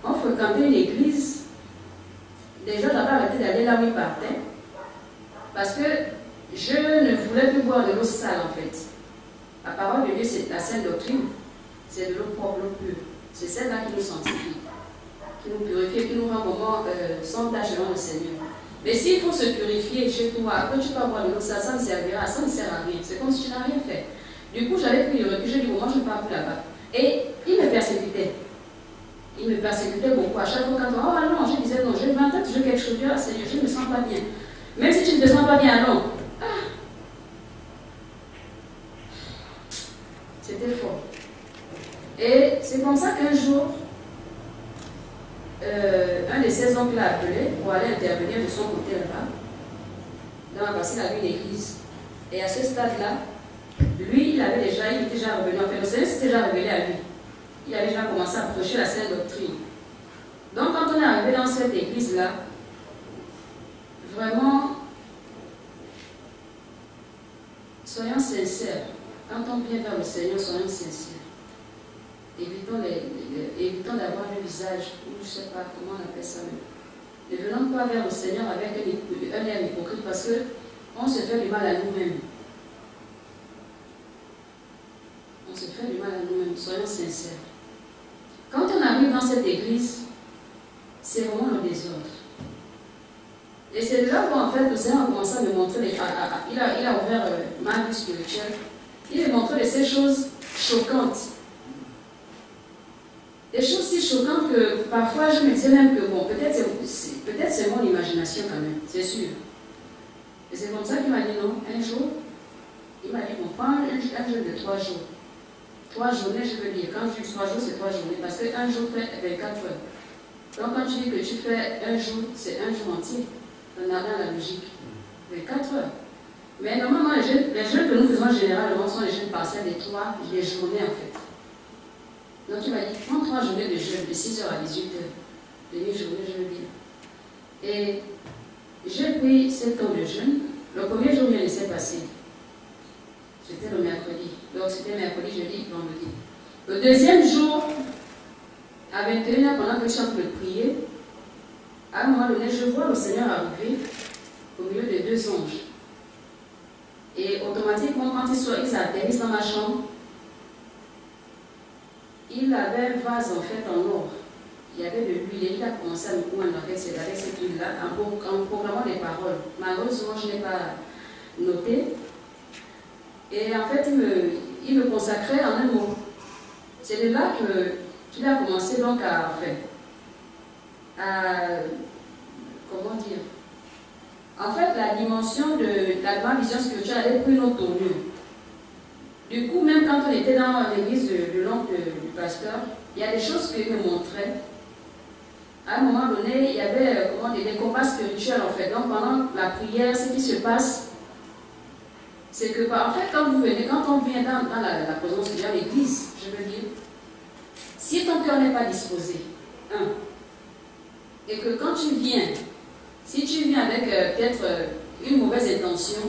on fréquentait une église. Déjà j'avais arrêté d'aller là où il partait, parce que je ne voulais plus boire de l'eau sale en fait. La parole de Dieu, c'est la sainte doctrine, c'est de l'eau propre, l'eau pure. C'est celle-là qui nous sanctifie, qui nous purifie, qui nous rend vraiment sans tâche devant le Seigneur. Mais s'il faut se purifier chez toi, après tu peux boire de l'eau sale, ça ne servira, ça ne sert à rien. C'est comme si tu n'as rien fait. Du coup, j'avais pris le recul, j'ai dit, bon, moi je ne pars plus là-bas. Et il me persécutait. Il me persécutait beaucoup. À chaque fois, quand on, oh non, je disais non, j'ai 20 ans, j'ai quelque chose, ah, Seigneur, je ne me sens pas bien. Même si tu ne te sens pas bien, non. Ah. C'était fort. c'est comme ça qu'un jour, un de ses oncles l'a appelé pour aller intervenir de son côté là-bas, parce qu'il avait une église. Et à ce stade-là, lui, il était déjà revenu, en fait, le Seigneur s'était déjà révélé à lui. Il avait déjà commencé à prêcher la sainte doctrine. Donc, quand on est arrivé dans cette église-là, vraiment, soyons sincères. Quand on vient vers le Seigneur, soyons sincères. Évitons d'avoir le visage, ou je ne sais pas comment on appelle ça même. Ne venons pas vers le Seigneur avec un air hypocrite parce qu'on se fait du mal à nous-mêmes. On se fait du mal à nous-mêmes, soyons sincères. Quand on arrive dans cette église, c'est vraiment le désordre. Et c'est là où en fait le Seigneur a commencé à me montrer, il a ouvert ma vie spirituelle, il me montrait ces choses choquantes. Des choses si choquantes que parfois je me disais même que bon, peut-être c'est mon imagination quand même, c'est sûr. Et c'est comme ça qu'il m'a dit non, un jour, il m'a dit bon, prends un jeûne de 3 jours. 3 journées, je veux dire. Quand je dis 3 jours, c'est 3 journées. Parce qu'un jour fait 24 heures. Donc quand tu dis que tu fais un jour, c'est un jour entier. On a dans la logique. 24 heures. Mais normalement, les jeûnes que nous faisons généralement sont les jeûnes partiels des journées en fait. Donc il m'a dit, prends 3 journées de jeûne, de 6h à 18h. Demi-journée, je veux dire. Et j'ai pris 7 ans de jeûne. Le premier jour, il s'est passé. C'était le mercredi. Donc c'était mercredi, jeudi, vendredi. Le deuxième jour, à 21h, pendant que je suis en train de prier, à un moment donné, je vois le Seigneur arriver au milieu de 2 anges. Et automatiquement, quand ils atterrissent dans ma chambre, il avait un vase en fait en or. Il y avait de l'huile et il a commencé à me prendre avec cette huile-là en proclamant des paroles. Malheureusement, je n'ai pas noté. Et en fait, il me consacrait en un mot. C'est de là qu'il a commencé donc à comment dire? En fait, la dimension de ma vision spirituelle avait pris une autre tournure. Du coup, même quand on était dans l'église de l'oncle du pasteur, il y a des choses qu'il me montrait. À un moment donné, il y avait des combats spirituels en fait. Donc pendant la prière, ce qui se passe, c'est que en fait, quand on vient dans la présence de Dieu, l'église, je veux dire, si ton cœur n'est pas disposé, et que quand tu viens, si tu viens avec peut-être une mauvaise intention,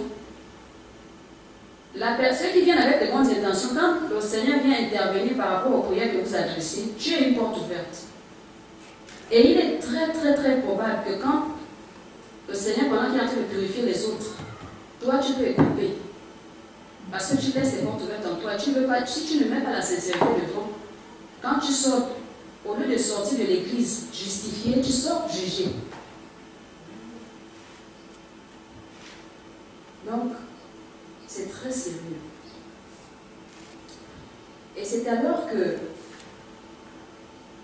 ceux qui viennent avec de bonnes intentions, quand le Seigneur vient intervenir par rapport aux prières que vous adressez, tu as une porte ouverte. Et il est très très très probable que quand le Seigneur, pendant qu'il est en train de purifier les autres, toi tu peux écouter. Parce que tu laisses les portes ouvertes en toi. Tu veux pas, si tu ne mets pas la sincérité devant, quand tu sors, au lieu de sortir de l'église justifié, tu sors jugé. Donc, c'est très sérieux. Et c'est alors que,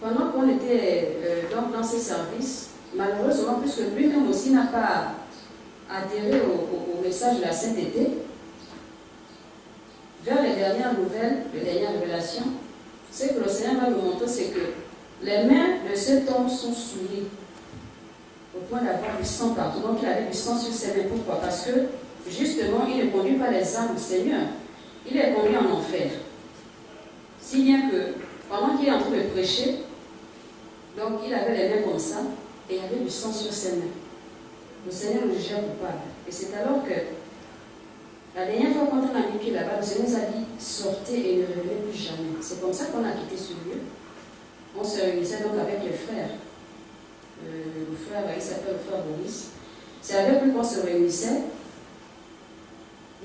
pendant qu'on était dans ces services, malheureusement, puisque lui-même aussi n'a pas adhéré au message de la sainteté, vers les dernières nouvelles, les dernières révélations, ce que le Seigneur va nous montrer, c'est que les mains de cet homme sont souillées au point d'avoir du sang partout. Donc il avait du sang sur ses mains. Pourquoi? Parce que justement, il ne conduit pas les âmes du Seigneur. Il les conduit en enfer. Si bien que, pendant qu'il est en train de prêcher, donc il avait les mains comme ça, et il y avait du sang sur ses mains. Le Seigneur le jugeait coupable. Et c'est alors que, la dernière fois quand on a mis pied là-bas, le Seigneur nous a dit, sortez et ne revenez plus jamais. C'est comme ça qu'on a quitté ce lieu. On se réunissait donc avec les frères. Le frère, il s'appelle le frère Boris. C'est avec lui qu'on se réunissait.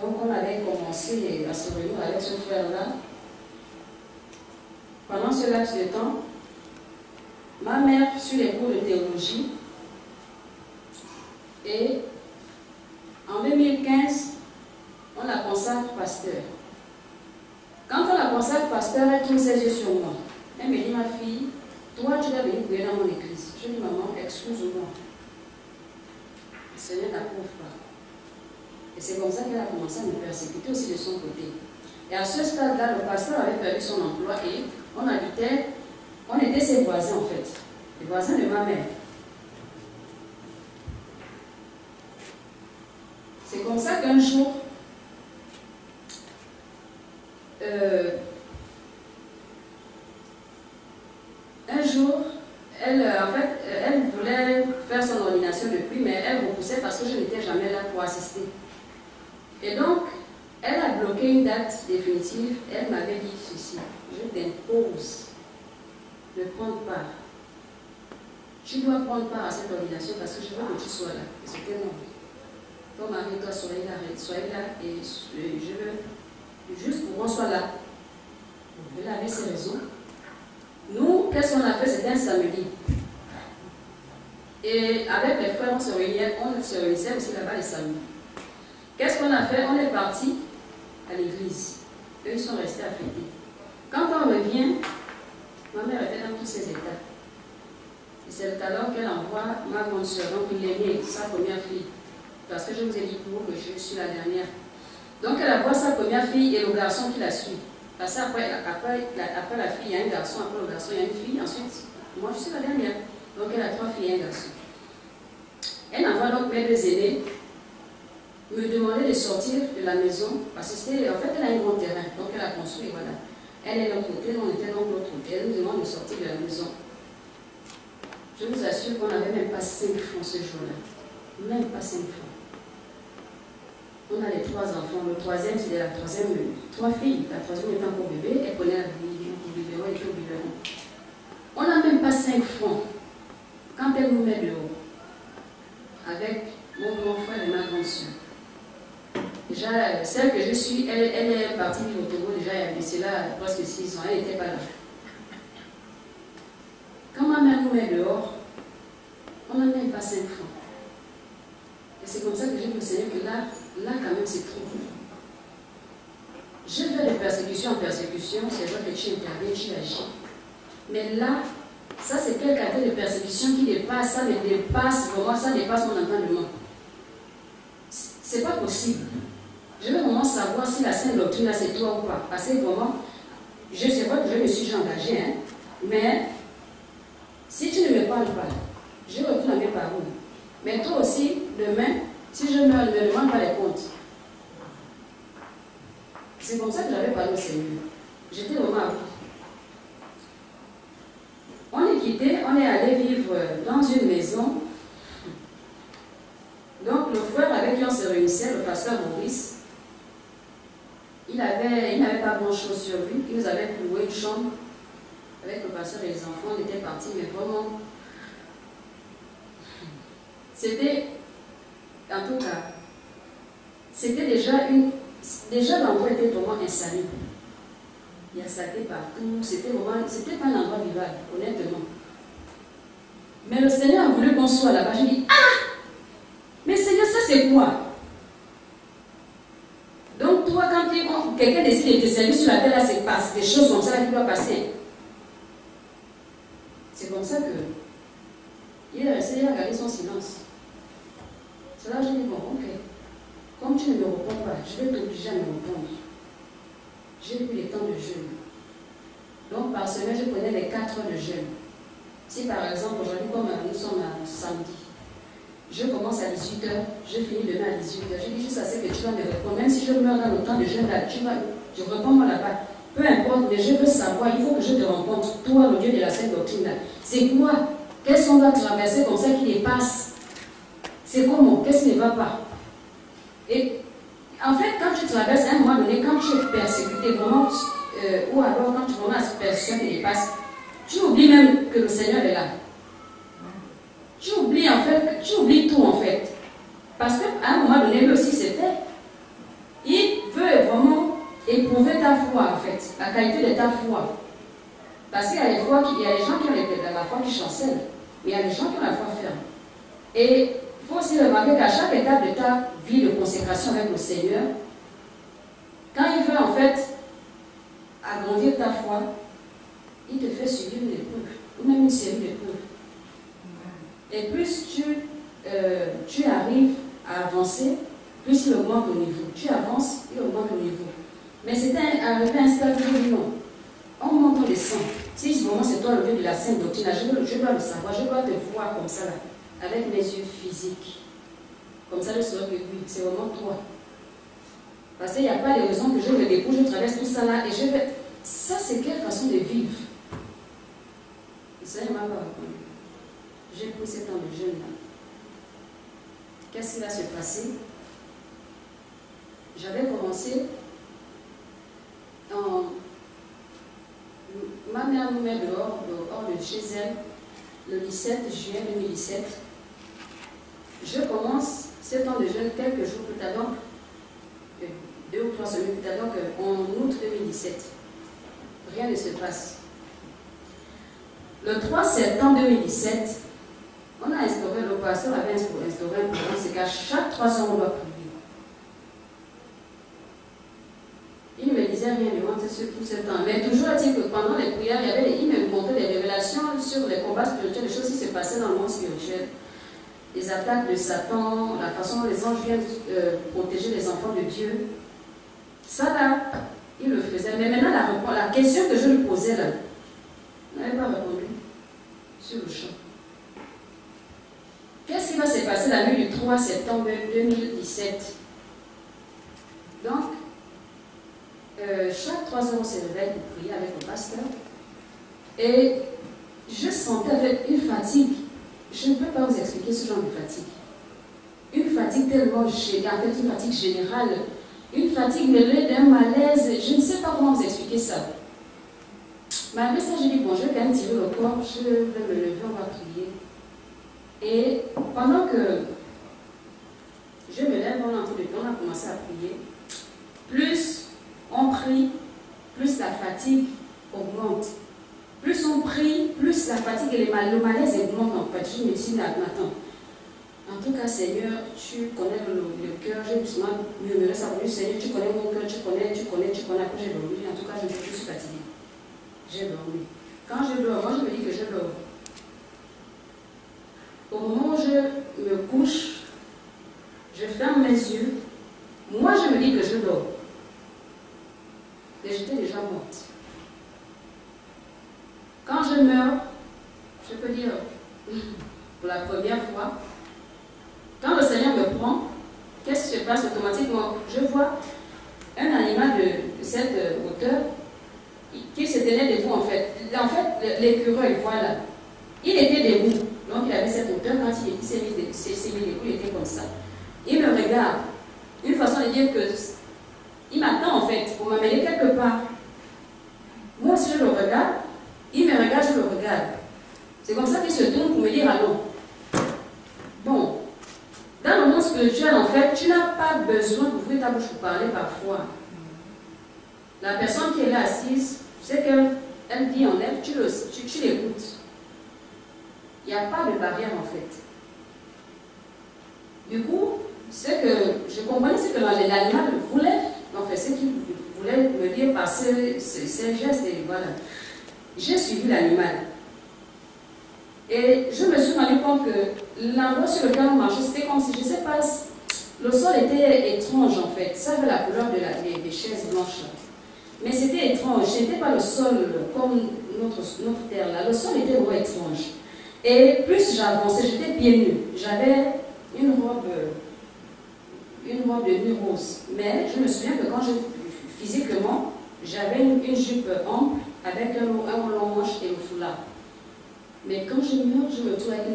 Donc on avait commencé à se réunir avec ce frère-là. Pendant ce laps de temps, ma mère suit les cours de théologie. Et en 2015, on la consacre pasteur. Quand on la consacre pasteur, elle tourne ses yeux sur moi. Elle me dit, ma fille, toi tu dois venir prier dans mon église. Je dis, maman, excuse-moi. Le Seigneur n'approuve pas. Et c'est comme ça qu'elle a commencé à me persécuter aussi de son côté. Et à ce stade-là, le pasteur avait perdu son emploi et on était ses voisins en fait, les voisins de ma mère. C'est comme ça qu'un jour, elle voulait faire son ordination depuis, mais elle repoussait parce que je n'étais jamais là pour assister. Et donc, elle a bloqué une date définitive. Elle m'avait dit ceci: je t'impose de prendre part. Tu dois prendre part à cette ordination parce que je veux que tu sois là. Et c'était non. Ton mari, toi, soyez là et je veux juste pour qu'on soit là. Elle avait ses raisons. Nous, qu'est-ce qu'on a fait? C'était un samedi. Et avec les frères, on se réunissait aussi là-bas les samedis. Qu'est-ce qu'on a fait? On est parti à l'église. Eux, ils sont restés à fêter. Quand on revient, ma mère était dans tous ses états. Et c'est alors qu'elle envoie ma grande soeur, donc l'aînée, sa première fille. Parce que je vous ai dit pour vous que je suis la dernière. Donc elle envoie sa première fille et le garçon qui la suit. Parce qu'après la fille, il y a un garçon, après le garçon, il y a une fille. Ensuite, moi je suis la dernière. Donc elle a 3 filles et un garçon. Elle envoie donc mes 2 aînés me demander de sortir de la maison. Parce que c'était, en fait, elle a un grand terrain. Donc elle a construit, voilà. Elle est de l'autre côté, on était dans l'autre côté. Elle nous demande de sortir de la maison. Je vous assure qu'on n'avait même pas 5 francs ce jour-là. Même pas 5 francs. On a les 3 enfants. Le 3e, c'était la 3e, 3 filles. La 3e était encore bébé. Elle prenait le biberon et tout le biberon. On n'a même pas 5 francs. Quand elle nous met dehors, avec mon grand frère et ma grande soeur. Déjà, celle que je suis, elle est partie vivre au Togo déjà, c'est là presque 6 ans. Elle n'était pas là. Quand ma mère nous met dehors, on n'a même pas 5 francs. Et c'est comme ça que j'ai me Seigneur que là quand même c'est trop. Je vais de persécution en persécution, c'est vrai que tu interviens, tu agis. Mais là, ça c'est quel catégorie de persécution qui dépasse, ça me dépasse, vraiment ça dépasse mon entendement. C'est pas possible. Je veux vraiment savoir si la sainte doctrine là c'est toi ou pas. Parce que vraiment, je sais pas que je me suis engagée, hein, mais si tu ne me parles pas, je retourne à mes paroles. Mais toi aussi, demain, si je ne me demande pas les comptes, c'est comme ça que j'avais parlé au Seigneur. J'étais vraiment à bout. On est quitté, on est allé vivre dans une maison. Donc le frère avec qui on se réunissait, le pasteur Maurice, il n'avait pas grand chose sur lui. Il nous avait loué une chambre avec le pasteur et les enfants. On était partis, mais vraiment, c'était, en tout cas, c'était déjà l'endroit était vraiment insalubre. Il y a saleté partout, c'était pas un endroit vivable, honnêtement. Mais le Seigneur a voulu qu'on soit là-bas. J'ai dit, ah! Mais Seigneur, ça c'est quoi? Donc toi, quand quelqu'un décide de te servir sur la terre, là, c'est passe. Des choses comme ça qui doivent passer. C'est comme ça que il est resté à garder son silence. C'est là que j'ai dit, bon, ok. Comme tu ne me réponds pas, je vais t'obliger à me répondre. J'ai pris les temps de jeûne. Donc par semaine, je prenais les 4 heures de jeûne. Si par exemple, aujourd'hui, comme nous sommes à samedi, je commence à 18h, je finis demain à 18h. Je dis juste assez que tu vas me répondre. Même si je meurs dans le temps de jeûne, là, je réponds moi là-bas. Peu importe, mais je veux savoir, il faut que je te rencontre, toi, le Dieu de la Sainte Doctrine, là. C'est quoi? Qu'est-ce qu'on doit traverser comme ça qui dépasse? C'est comment? Qu'est-ce qui ne va pas? Et en fait, quand tu traverses, à un moment donné, quand tu es persécuté, vraiment, ou alors quand tu vois la persécution qui dépasse, tu oublies même que le Seigneur est là. Tu oublies en fait, tu oublies tout en fait. Parce qu'à un moment donné, lui aussi c'était. Il veut vraiment éprouver ta foi en fait, la qualité de ta foi. Parce qu'il y a des gens qui ont la foi qui chancelle, mais il y a des gens qui ont la foi ferme. Et il faut aussi remarquer qu'à chaque étape de ta vie de consécration avec le Seigneur, quand il veut en fait agrandir ta foi, il te fait subir une épreuve, ou même une série d'épreuves. Et plus tu arrives à avancer, plus il augmente le niveau. Tu avances, il augmente le niveau. Mais c'était arrivé à un stade où non. On monte, on descend. Si vraiment c'est toi le Dieu de la sainte doctrine, je dois le savoir, je dois te voir comme ça, là, avec mes yeux physiques. Comme ça, je saurai que oui, c'est vraiment toi. Parce qu'il n'y a pas de raison que je me dépouille, je traverse tout ça là, et je vais... Ça, c'est quelle façon de vivre? Le Seigneur m'a pas répondu. J'ai pris 7 ans de jeûne là. Qu'est-ce qui va se passer? J'avais commencé en... Ma mère nous met dehors de chez elle, le 17 juin 2017. Je commence 7 ans de jeûne quelques jours plus tard, donc 2 ou 3 semaines plus tard, donc en août 2017. Rien ne se passe. Le 3 septembre 2017, on a instauré, le pasteur avait instauré un programme, c'est qu'à chaque 3 ans, on doit prier. Il ne me disait rien durant tout ce temps. Mais toujours est-il que pendant les prières, il me montrait des révélations sur les combats spirituels, les choses qui se passaient dans le monde spirituel. Les attaques de Satan, la façon dont les anges viennent protéger les enfants de Dieu. Ça là, il le faisait. Mais maintenant, la question que je lui posais là, il n'avait pas répondu sur le champ. Qu'est-ce qui va se passer la nuit du 3 septembre 2017? Donc, chaque 3 heures, on se réveille pour prier avec le pasteur. Et je sentais avec une fatigue. Je ne peux pas vous expliquer ce genre de fatigue. Une fatigue tellement générale, une fatigue générale, une fatigue mêlée d'un malaise. Je ne sais pas comment vous expliquer ça. Malgré ça, j'ai dit, bon, je vais quand même tirer le corps, je vais me lever, on va prier. Et pendant que je me lève, on a commencé à prier. Plus on prie, plus la fatigue augmente. Plus on prie, plus la fatigue et le malaise augmente en fait. Je me dis, attends. En tout cas, Seigneur, tu connais le cœur. J'ai doucement murmuré ça pour lui. Seigneur, tu connais mon cœur, tu connais. Après, j'ai dormi. En tout cas, je suis fatiguée. J'ai dormi. Quand je dors, moi, je me dis que je dors. Au moment où je me couche, je ferme mes yeux. Moi, je me dis que je dors. Et j'étais déjà morte. Quand je meurs, je peux dire, pour la première fois, quand le Seigneur me prend, qu'est-ce qui se passe automatiquement? Je vois un animal de cette hauteur qui se tenait debout en fait. En fait, l'écureuil, voilà. Il était debout. Donc il avait cette hauteur. Quand il s'est mis debout, il était comme ça. Il me regarde. Une façon de dire que il m'attend en fait pour m'amener quelque part. Moi aussi je le regarde. Il me regarde, je le regarde. C'est comme ça qu'il se tourne pour me dire allô. Bon, dans le monde spirituel, en fait, tu n'as pas besoin d'ouvrir ta bouche pour parler parfois. La personne qui est là assise, c'est qu'elle dit en elle, tu l'écoutes. Il n'y a pas de barrière en fait. Du coup, ce que je comprenais, c'est que l'animal voulait, en fait, ce qu'il voulait me dire par ces gestes, et voilà. J'ai suivi l'animal. Et je me suis rendu compte que l'endroit sur lequel on marchait, c'était comme si, je ne sais pas, le sol était étrange en fait. Ça avait la couleur des chaises blanches. Mais c'était étrange. Ce n'était pas le sol comme notre terre là. Le sol était vraiment étrange. Et plus j'avançais, j'étais pieds nus. J'avais une robe de nuit rose. Mais je me souviens que physiquement, j'avais une jupe ample avec un long manche et un foulard. Mais quand je meurs, je me trouve avec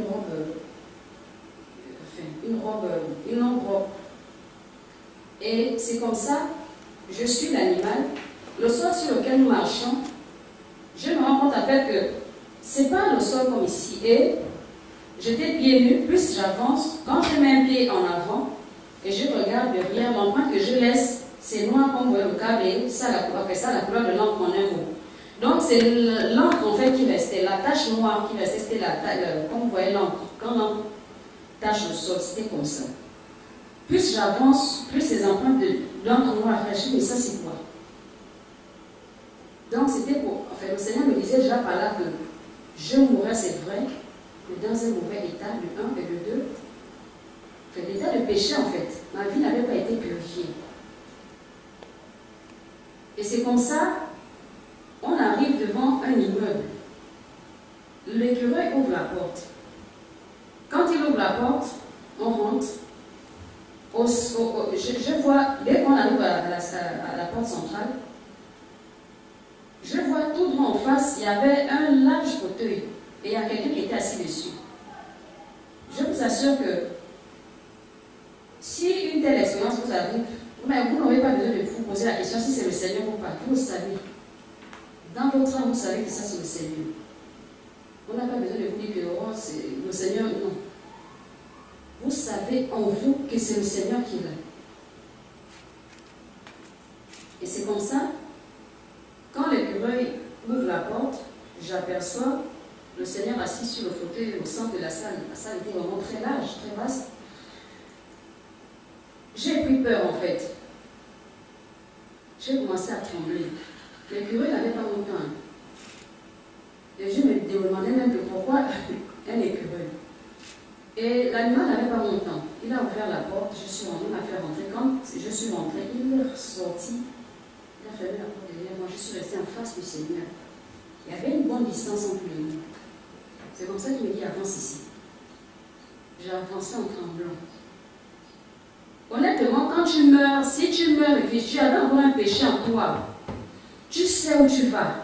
une longue robe. Et c'est comme ça, je suis l'animal. Le sol sur lequel nous marchons, je me rends compte en fait que c'est pas le sol comme ici. Et j'étais pieds nus, plus j'avance, quand je mets un pied en avant et je regarde derrière, l'empreinte que je laisse, c'est noir comme vous voyez le câble et ça, la couleur de l'encre en un mot. Donc c'est l'encre en fait qui restait, la tache noire qui restait, c'était comme vous voyez l'encre. Quand l'encre tache le sol, c'était comme ça. Plus j'avance, plus ces empreintes d'encre noire fraîchie, mais ça c'est quoi? Donc c'était pour, enfin le Seigneur me disait déjà par là que je mourrais, c'est vrai, mais dans un mauvais état, le 1 et le 2, enfin, l'état de péché en fait, ma vie n'avait pas été purifiée. Et c'est comme ça, on arrive devant devant un immeuble. L'écureuil ouvre la porte. Quand il ouvre la porte, on rentre. Je vois, dès qu'on arrive à la porte centrale, je vois tout droit en face, il y avait un large fauteuil et il y a quelqu'un qui était assis dessus. Je vous assure que si une telle expérience vous arrive, vous n'aurez pas besoin de vous poser la question si c'est le Seigneur ou pas. Vous le savez. Dans votre âme, vous savez que ça c'est le Seigneur. On n'a pas besoin de vous dire que oh, c'est le Seigneur, non. Vous savez en vous que c'est le Seigneur qui l'a. Et c'est comme ça, quand l'écureuil ouvre la porte, j'aperçois le Seigneur assis sur le fauteuil au centre de la salle. La salle était vraiment très large, très vaste. J'ai pris peur en fait. J'ai commencé à trembler. L'écureuil n'avait pas mon temps. Et je me demandais même pourquoi un écureuil. Et l'animal n'avait pas mon temps. Il a ouvert la porte, je suis rentrée, il m'a fait rentrer. Quand je suis rentrée, il est ressorti. Il a fermé la porte derrière moi. Je suis restée en face du Seigneur. Il y avait une bonne distance entre nous. C'est comme ça qu'il me dit avance ici. J'ai avancé en tremblant. Honnêtement, quand tu meurs, si tu meurs et que tu avais encore un péché en toi, tu sais où tu vas.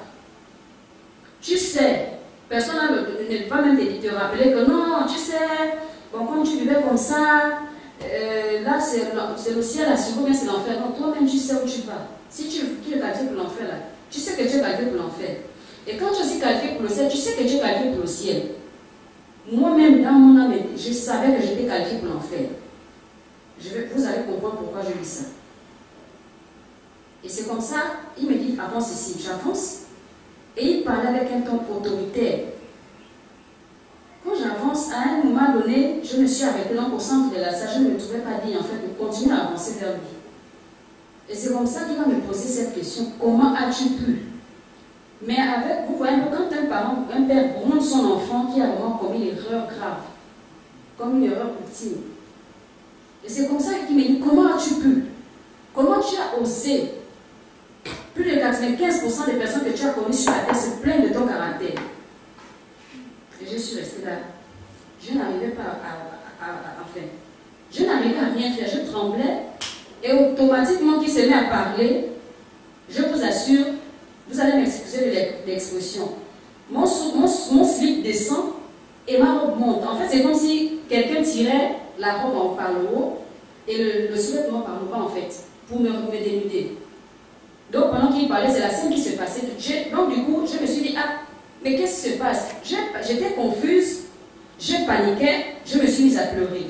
Tu sais. Personne ne va même te rappeler que non, tu sais, bon, comme tu vivais comme ça, là c'est le ciel, là, c'est bien c'est l'enfer. Non, toi-même tu sais où tu vas. Si tu es qualifié pour l'enfer, là, tu sais que tu es qualifié pour l'enfer. Et quand tu es aussi qualifié pour le ciel, tu sais que tu es qualifié pour le ciel. Moi-même, dans mon âme, je savais que j'étais qualifié pour l'enfer. Vous allez comprendre pourquoi je dis ça. Et c'est comme ça, il me dit avance ici, j'avance. Et il parlait avec un ton autoritaire. Quand j'avance, à un moment donné, je me suis arrêtée donc au centre de la salle, je ne me trouvais pas dit en fait de continuer à avancer vers lui. Et c'est comme ça qu'il va me poser cette question, comment as-tu pu? Mais avec, vous voyez, quand un parent, un père gronde son enfant qui a vraiment commis une erreur grave, comme une erreur ultime. Et c'est comme ça qu'il me dit, comment as-tu pu? Comment tu as osé? Plus de 95% des personnes que tu as connues sur la terre se plaignent de ton caractère. Et je suis restée là. Je n'arrivais pas à faire. Je n'arrivais à rien faire. Je tremblais. Et automatiquement, qu'il se met à parler, je vous assure, vous allez m'excuser de l'expression. Mon slip descend et ma robe monte. En fait, c'est comme si quelqu'un tirait la robe par le haut et le sous-vêtement par le bas, en fait, pour me dénuder. Donc pendant qu'il parlait, c'est la scène qui se passait. Donc du coup, je me suis dit, ah, mais qu'est-ce qui se passe? J'étais confuse, je paniquais, je me suis mise à pleurer.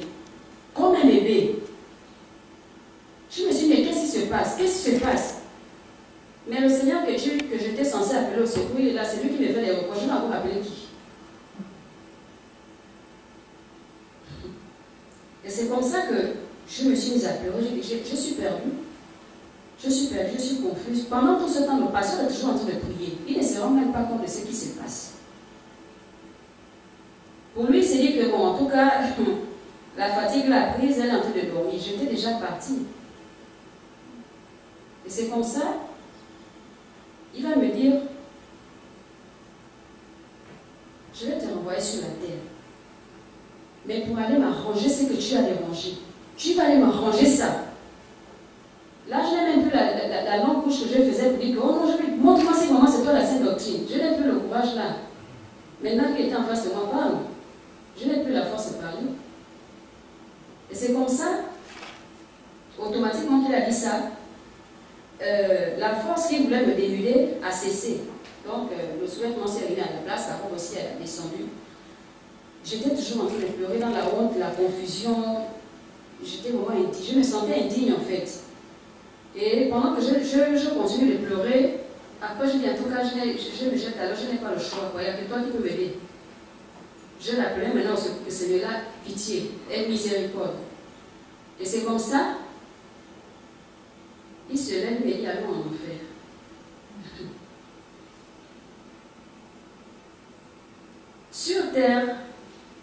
Comme un bébé. Je me suis dit, mais qu'est-ce qui se passe? Qu'est-ce qui se passe? Mais le Seigneur que j'étais censé appeler au secours, il est là, c'est lui qui me fait des reproches. Je n'ai pas appelé qui? Et c'est comme ça que je me suis mise à pleurer. Je suis perdue. Je suis perdue, je suis confuse. Pendant tout ce temps, le pasteur est toujours en train de prier. Il ne se rend même pas compte de ce qui se passe. Pour lui, il s'est dit que, bon, en tout cas, la fatigue l'a prise, elle est en train de dormir. J'étais déjà partie. Et c'est comme ça, il va me dire, je vais te renvoyer sur la terre. Mais pour aller m'arranger ce que tu as dérangé, tu vas aller m'arranger ça. Là, je n'ai même plus la longue couche que je faisais pour dire que, oh non, montre-moi si maman c'est toi la sainte doctrine. Je n'ai plus le courage là. Maintenant qu'il est en face de moi, parle. Je n'ai plus la force de parler. Et c'est comme ça, automatiquement qu'il a dit ça, la force qui voulait me dénuder a cessé. Donc, le sous-vêtement s'est arrivé à la place, la robe aussi a descendu. J'étais toujours en train de pleurer dans la honte, la confusion. J'étais vraiment indigne. Je me sentais indigne en fait. Et pendant que je continue de pleurer, après je dis en tout cas, je me jette alors, je n'ai pas le choix. Il y a que toi qui peux m'aider. Je l'appelais maintenant que celui-là, pitié, aide miséricorde. Et c'est comme ça, il se lève et il allons en enfer. Sur terre,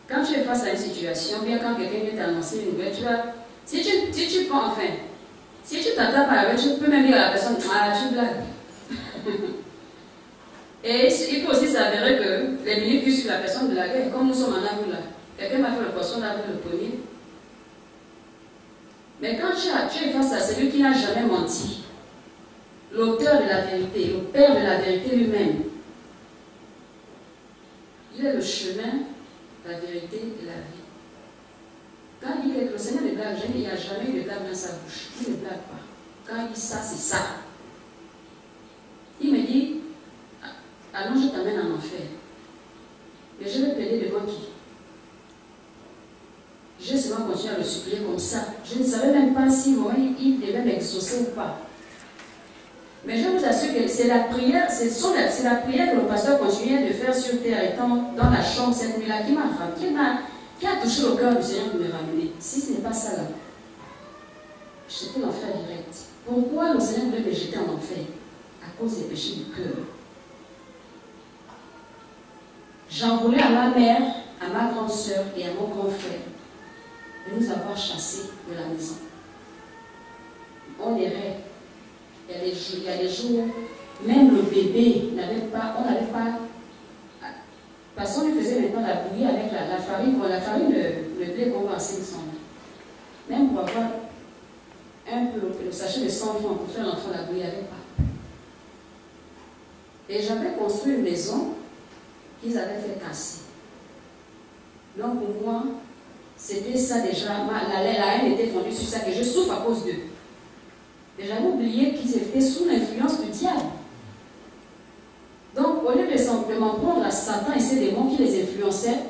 quand tu es face à une situation, bien quand quelqu'un vient t'annoncer une nouvelle, tu vas, si tu prends enfin, si tu t'attends par avec, tu peux même dire à la personne, ah, tu blagues. Et il peut aussi s'avérer que les minutes qui suivent la personne de la guerre, comme nous sommes en avril là, quelqu'un m'a fait le poisson d'avril le premier. Mais quand tu es face à celui qui n'a jamais menti, l'auteur de la vérité, le père de la vérité lui-même, il est le chemin, la vérité et la vie. Quand il dit que le Seigneur ne blague jamais, il n'y a jamais eu de blague dans sa bouche. Il ne blague pas. Quand il dit ça, c'est ça. Il me dit, allons, je t'amène en enfer. Mais je vais plaider devant qui? J'ai seulement continué à le supplier comme ça. Je ne savais même pas si il devait m'exaucer ou pas. Mais je vous assure que c'est la prière, c'est la prière que le pasteur continuait de faire sur terre, étant dans la chambre cette nuit-là, qui a touché le cœur du Seigneur de me ramener. Si ce n'est pas ça là, j'étais l'enfer direct. Pourquoi le Seigneur voulait me jeter en enfer? À cause des péchés du cœur. J'en voulais à ma mère, à ma grande soeur et à mon grand frère de nous avoir chassés de la maison. On errait. Il y a des jours, même le bébé n'avait pas, on n'avait pas. Parce qu'on lui faisait maintenant la bouillie avec la farine, le blé qu'on vend à 500. Même pour avoir un peu le sachet de 100 francs pour faire l'enfant la bouillie avec pas. Et j'avais construit une maison qu'ils avaient fait casser. Donc pour moi, c'était ça déjà, la haine était fondue sur ça, que je souffre à cause d'eux. Et j'avais oublié qu'ils étaient sous l'influence du diable. Donc, au lieu de simplement prendre à Satan et ses démons qui les influençaient,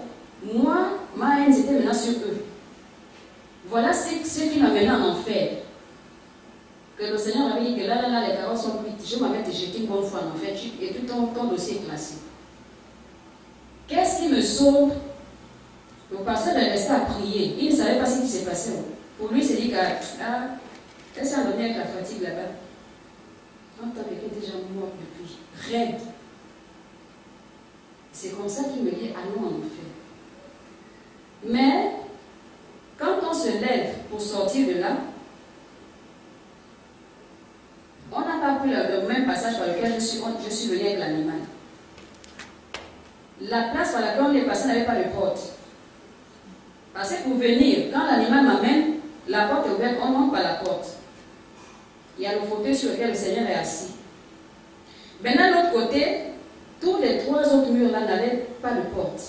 moi, ma haine était maintenant sur eux. Voilà ce qui m'a mené en enfer. Que le Seigneur avait dit que là, les carottes sont cuites. Je m'avais te jeter une bonne fois en enfer et tout ton dossier est classé. Qu'est-ce qui me sauve? Le pasteur est resté à prier. Il ne savait pas ce qui s'est passé. Pour lui, il s'est dit que qu'est-ce qu'on a donné avec la fatigue là-bas? En tant que quelqu'un déjà mort depuis, raide. C'est comme ça qu'il me dit, allons en enfer. Mais, quand on se lève pour sortir de là, on n'a pas pris le même passage par lequel je suis venu avec l'animal. La place par laquelle on est passé n'avait pas de porte. Parce que pour venir, quand l'animal m'amène, la porte est ouverte, on monte par la porte. Il y a le fauteuil sur lequel le Seigneur est assis. Maintenant, de l'autre côté, tous les trois autres murs-là n'avaient pas de porte.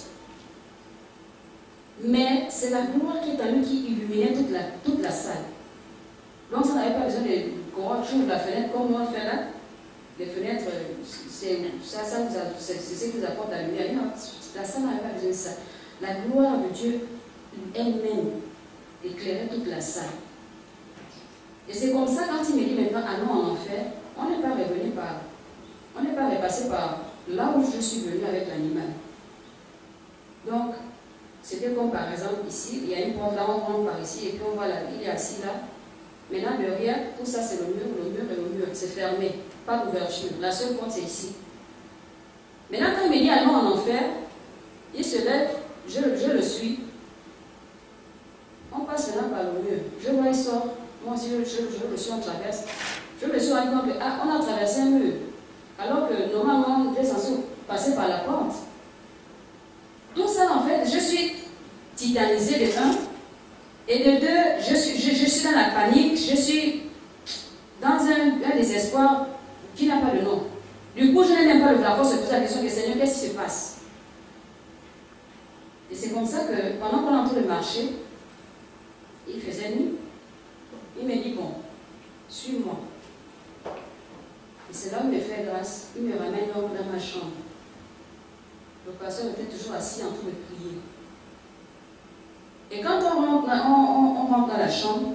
Mais c'est la gloire qui est à nous qui illuminait toute la salle. Donc, ça n'avait pas besoin de qu'on ouvre la fenêtre comme on fait là. Les fenêtres, c'est ce qui nous apporte la lumière. Non, la salle n'avait pas besoin de ça. La gloire de Dieu elle-même éclairait toute la salle. Et c'est comme ça, quand il me dit maintenant, allons en enfer, on n'est pas revenu par, on n'est pas repassé par là où je suis venu avec l'animal. Donc, c'était comme par exemple ici, il y a une porte là, on rentre par ici, et puis on voit la ville, il est assis là. Maintenant, derrière, tout ça c'est le mur et le mur, c'est fermé, pas d'ouverture. La seule porte c'est ici. Maintenant, quand il me dit allons en enfer, il se lève, je le suis. On passe maintenant par le mur. Je vois, il sort. Moi aussi, je le suis, on traverse. Je me suis rendu compte que, on a traversé un mur. Alors que normalement, on était censé passer par la porte. Tout ça, en fait, je suis titanisée de un. Et de deux, je suis dans la panique. Je suis dans un désespoir qui n'a pas de nom. Du coup, je n'ai même pas le flacon se poser la question, Seigneur, qu'est-ce qui se passe? Et c'est comme ça que, pendant qu'on est en train de marcher, il faisait nuit. Il me dit, bon, suis-moi. Et c'est là où il me fait grâce. Il me ramène dans ma chambre. Le pasteur était toujours assis en train de prier. Et quand on rentre dans la chambre,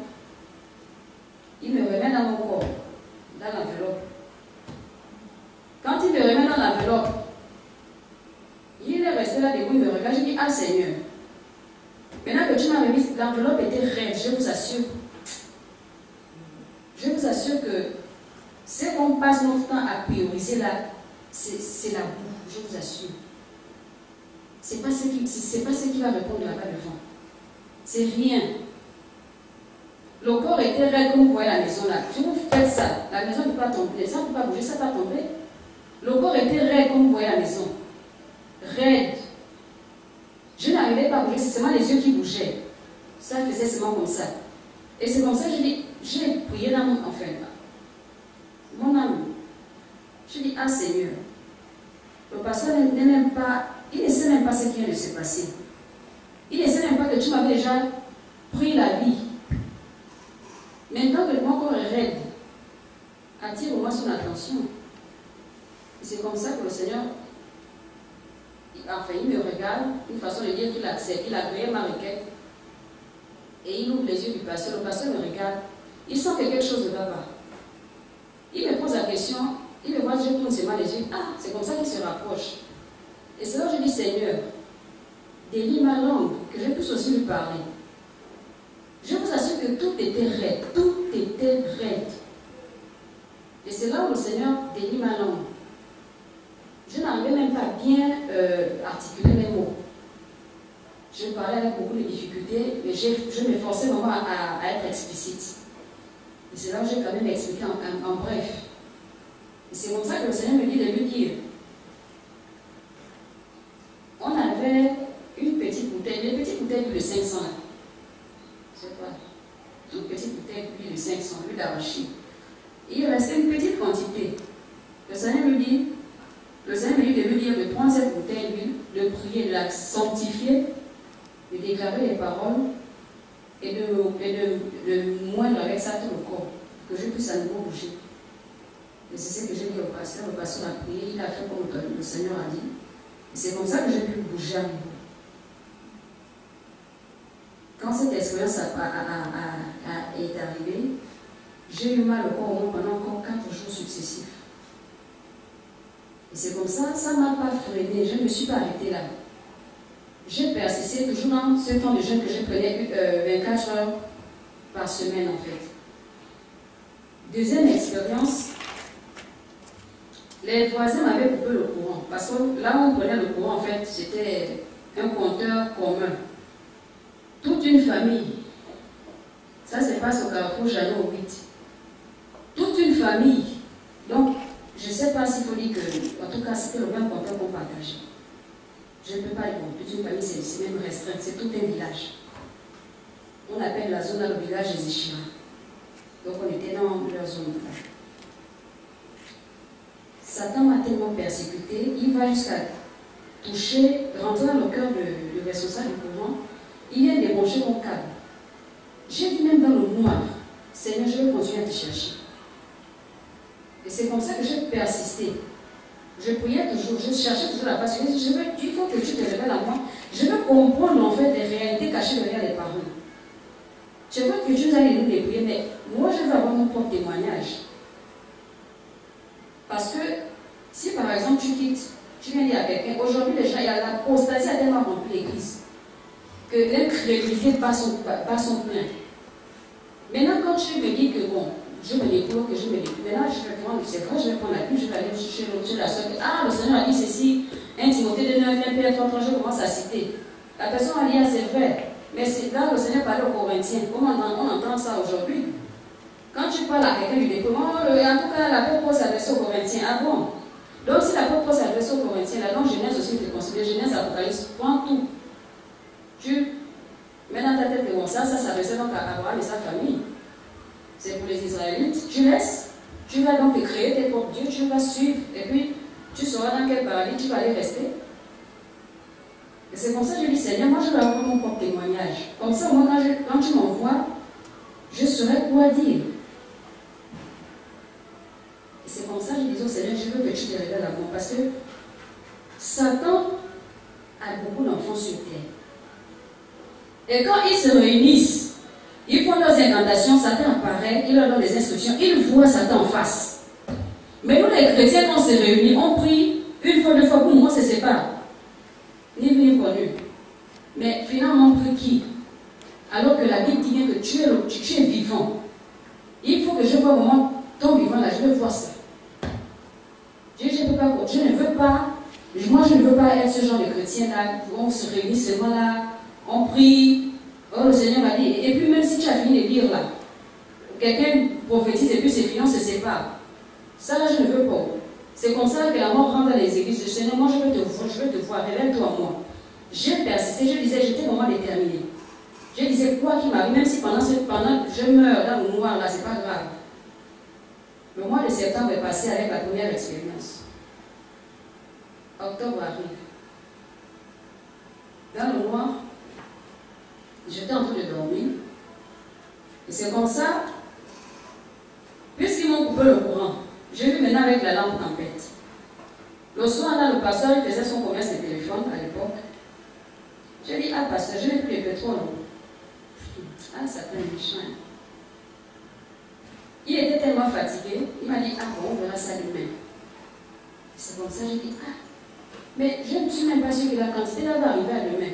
il me remet dans mon corps, dans l'enveloppe. Quand il me remet dans l'enveloppe, il est resté là debout, il me regarde, je dis, ah Seigneur, maintenant que tu m'as remis, l'enveloppe était raide, je vous assure. Je vous assure que ce qu'on passe notre temps à prioriser là, c'est la boue, je vous assure. C'est pas ce qui va répondre là-bas devant. C'est rien. Le corps était raide comme vous voyez la maison là. Si vous faites ça, la maison ne peut pas tomber, ça ne peut pas bouger, ça ne peut pas tomber. Le corps était raide, comme vous voyez à la maison. Raide. Je n'arrivais pas à bouger, c'est seulement les yeux qui bougeaient. Ça faisait seulement comme ça. Et c'est comme ça que j'ai prié dans mon âme. Je dis, ah Seigneur, le pasteur n'est même pas, il ne sait même pas ce qui vient de se passer. Il ne sait même pas que tu m'avais déjà pris la vie. Maintenant que mon corps est raide, attire au moins son attention. C'est comme ça que le Seigneur, enfin, il me regarde, une façon de dire qu'il accepte, il a agréé ma requête. Et il ouvre les yeux du pasteur. Le pasteur me regarde. Il sent que quelque chose ne va pas. Il me pose la question. Il me voit, je tourne seulement les yeux. Ah, c'est comme ça qu'il se rapproche. Et c'est là que je dis, Seigneur, délie ma langue, que je puisse aussi lui parler. Je vous assure que tout était raide. Tout était raide. Et c'est là où le Seigneur délie ma langue. Je n'arrivais même pas à bien articuler mes mots. Je parlais avec beaucoup de difficultés, mais je m'efforçais vraiment à être explicite. Et c'est là où j'ai quand même expliqué en bref. Et c'est comme ça que le Seigneur me dit de lui dire. On avait une petite bouteille, les petites bouteilles de 500 là. C'est quoi? Toute petite bouteille d'huile de 500, l'huile d'arachide. Il restait une petite quantité. Le Seigneur me dit de lui dire de prendre cette bouteille d'huile, de prier, de la sanctifier, de déclarer les paroles et de moindre avec ça tout le corps, que je puisse à nouveau bouger. Et c'est ce que j'ai dit au pasteur. Le pasteur a prié, il a fait comme le Seigneur a dit. Et c'est comme ça que j'ai pu bouger à nouveau. Quand cette expérience est arrivée, j'ai eu mal au corps pendant encore 4 jours successifs. Et c'est comme ça, ça ne m'a pas freiné, je ne me suis pas arrêtée là. J'ai persisté toujours dans ce temps de jeûne que je prenais 24 heures par semaine en fait. Deuxième expérience, les voisins m'avaient coupé le courant. Parce que là où on prenait le courant en fait, c'était un compteur commun. Toute une famille. Ça se passe au Carrefour Jeannot 8. Toute une famille. Donc, je ne sais pas s'il faut dire que, en tout cas, c'était le même compteur qu'on partageait. Je ne peux pas dire, bon, toute une famille, c'est même restreint, c'est tout un village. On appelle la zone là, le village des Échira. Donc, on était dans leur zone. Satan m'a tellement persécuté, il va jusqu'à toucher, rentrer dans le cœur du responsable du courant. Il vient débrancher mon câble. J'ai dit même dans le noir, Seigneur, je vais continuer à te chercher. Et c'est comme ça que j'ai persisté. Je priais toujours, je cherchais toujours la face. Il faut que tu te révèles à moi. Je veux comprendre en fait les réalités cachées derrière les paroles. Je veux que Dieu aille nous débrouiller, mais moi je veux avoir mon propre témoignage. Parce que si par exemple tu quittes, tu viens dire à quelqu'un, aujourd'hui les gens, il y a l'apostasie a tellement rempli l'église que l'incrédulité bat son plein. Maintenant quand tu me dis que bon, je me découvre, que je me découvre, maintenant je vais prendre, c'est vrai, je vais prendre la Bible, je vais aller chez la soeur, ah le Seigneur a dit ceci, 1 Timothée 2, 9, 1 Pierre 3, 3, je commence à citer. La personne a dit, ah c'est vrai, mais c'est là le Seigneur parlait aux Corinthiens, comment on entend ça aujourd'hui? Quand tu parles à quelqu'un du découvement, en tout cas l'apôtre Paul s'adresse aux Corinthiens, ah bon? Donc si l'apôtre Paul s'adresse aux Corinthiens, là donc Genèse aussi te considère, Genèse, Apocalypse, prends tout. Tu mets dans ta tête que bon, ça s'adressait donc à Abraham et sa famille. C'est pour les Israélites. Tu laisses, tu vas donc te créer tes propres dieux, tu vas suivre, et puis tu sauras dans quel paradis tu vas aller rester. Et c'est comme ça que je dis, Seigneur, moi je vais avoir mon propre témoignage. Comme ça, moi quand tu m'envoies, je saurai quoi dire. Et c'est comme ça que je dis au Seigneur, je veux que tu te révèles à moi. Parce que Satan a beaucoup d'enfants sur terre. Et quand ils se réunissent, ils font leurs incantations, Satan apparaît, il leur donne des instructions, ils voient Satan en face. Mais nous les chrétiens, quand on se réunit, on prie une fois, 2 fois, pour moi, on se sépare. Ni vu ni connu. Mais finalement, on prie qui? Alors que la Bible dit bien que tu es vivant. Il faut que je vois vraiment ton vivant là, je veux voir ça. Je ne veux pas, moi je ne veux pas être ce genre de chrétien là, où on se réunit seulement là, on prie, oh le Seigneur m'a dit, et puis même si tu as fini de lire là, quelqu'un prophétise et puis c'est fini, on se sépare. Ça là je ne veux pas. C'est comme ça que la mort rentre dans les églises. Je dis, Seigneur, moi je veux te voir, révèle-toi à moi. J'ai persisté, je disais, j'étais vraiment déterminée. Je disais, quoi qu'il m'arrive, même si pendant je meurs dans le noir, là, c'est pas grave. Le mois de septembre est passé avec la première expérience. Octobre arrive. Dans le noir, j'étais en train de dormir. Et c'est comme ça, puisqu'ils m'ont coupé le courant, j'ai vu maintenant avec la lampe tempête. Le soir, là, le pasteur il faisait son commerce de téléphone à l'époque. J'ai dit, ah, pasteur, je n'ai plus de pétrole. Ah, ça fait un méchant. Il était tellement fatigué, il m'a dit, ah bon, on verra ça demain. C'est comme ça, j'ai dit, ah, mais je ne suis même pas sûre que la quantité là va arriver à demain.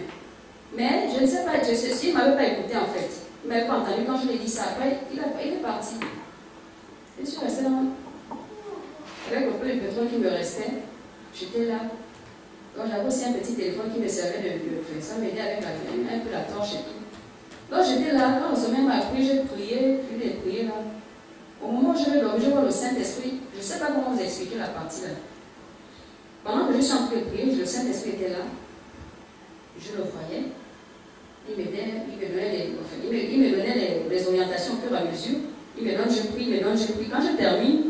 Mais je ne sais pas, il ne m'avait pas écouté en fait. Il ne m'avait pas entendu quand je lui ai dit ça. Après, il est parti. Je suis restée là. Avec un peu de pétrole qui me restait, j'étais là. Donc j'avais aussi un petit téléphone qui me servait de faire ça, m'aidait avec un peu la torche et tout. Donc j'étais là, quand le sommeil m'a pris, j'ai prié, puis j'ai prié là. Au moment où je vais dormir, je vois le Saint-Esprit. Je ne sais pas comment vous expliquer la partie là. Pendant que je suis en train de prier, le Saint-Esprit était là. Je le voyais. Il me donnait les orientations au fur et à mesure. Il me donne, je prie, il me donne, je prie. Quand je termine,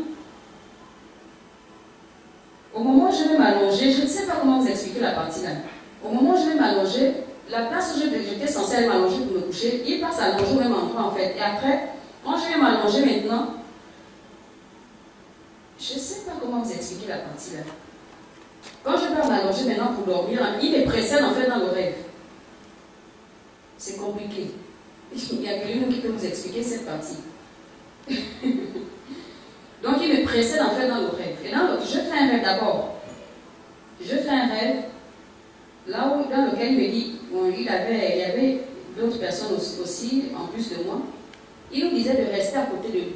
au moment où je vais m'allonger, je ne sais pas comment vous expliquer la partie là. Au moment où je vais m'allonger, la place où j'étais censée aller m'allonger pour me coucher, il passe à allonger au même endroit en fait. Et après, quand je vais m'allonger maintenant, je ne sais pas comment vous expliquer la partie là. Quand je vais m'allonger maintenant pour dormir, il me précède en fait dans le rêve. C'est compliqué. Il n'y a que lui qui peut vous expliquer cette partie. Donc il me précède en fait dans le rêve. Et je fais un rêve d'abord. Je fais un rêve là où, dans lequel il me dit, bon, il y avait d'autres personnes aussi, en plus de moi. Il nous disait de rester à côté de lui.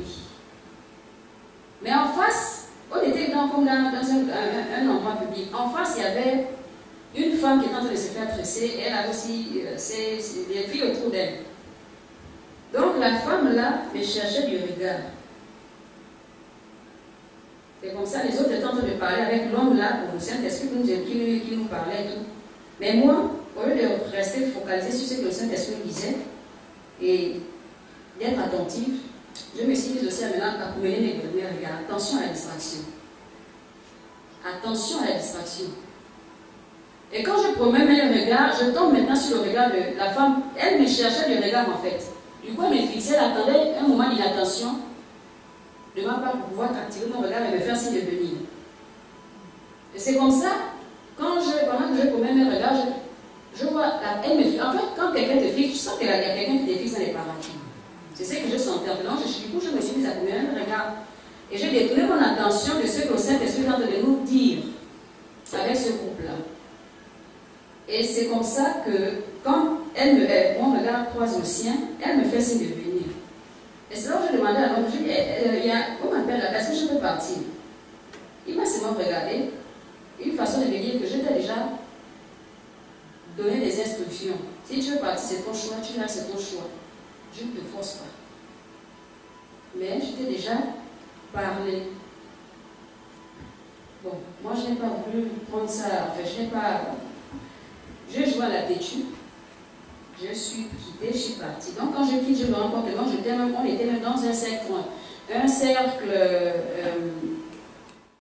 Mais en face, on était comme dans un endroit public. En face, il y avait une femme qui était en train de se faire tresser. Elle avait aussi des filles autour d'elle. Donc la femme là me cherchait du regard. C'est comme ça, les autres étaient en train de parler avec l'homme là, le Saint-Esprit qui nous parlait et tout. Mais moi, au lieu de rester focalisé sur ce que le Saint-Esprit disait et d'être attentive, je me suis mise aussi à maintenant à mener mes regards. Attention à la distraction. Attention à la distraction. Et quand je promène mes regards, je tombe maintenant sur le regard de la femme. Elle me cherchait du regard en fait. Du coup, elle me fixait, elle attendait un moment d'inattention de ma part pour pouvoir attirer mon regard et me faire signe de venir. Et c'est comme ça, pendant que je promène mes regards, je vois, elle me fixe. En fait, quand quelqu'un te fixe, tu sens qu'il y a quelqu'un qui te fixe dans les paradis. C'est ce que je sentais. Donc, du coup, je me suis mise à promèner mes regards. Et j'ai détourné mon attention de ce que le Saint-Esprit est en train de nous dire avec ce groupe-là. Et c'est comme ça que, quand mon regard croise le sien, elle me fait signe de venir. Et c'est là où je demandais à l'homme, je lui ai dit, on m'appelle là, est-ce que je peux partir? Il m'a seulement regardé, une façon de me dire que je t'ai déjà donné des instructions. Si tu veux partir, c'est ton choix, tu restes, c'est ton choix. Je ne te force pas. Mais je t'ai déjà parlé. Bon, moi je n'ai pas voulu prendre ça, enfin je n'ai pas... Je joue à la têtue, je suis quittée, je suis partie. Donc quand je quitte, je me rends compte que on était même dans un cercle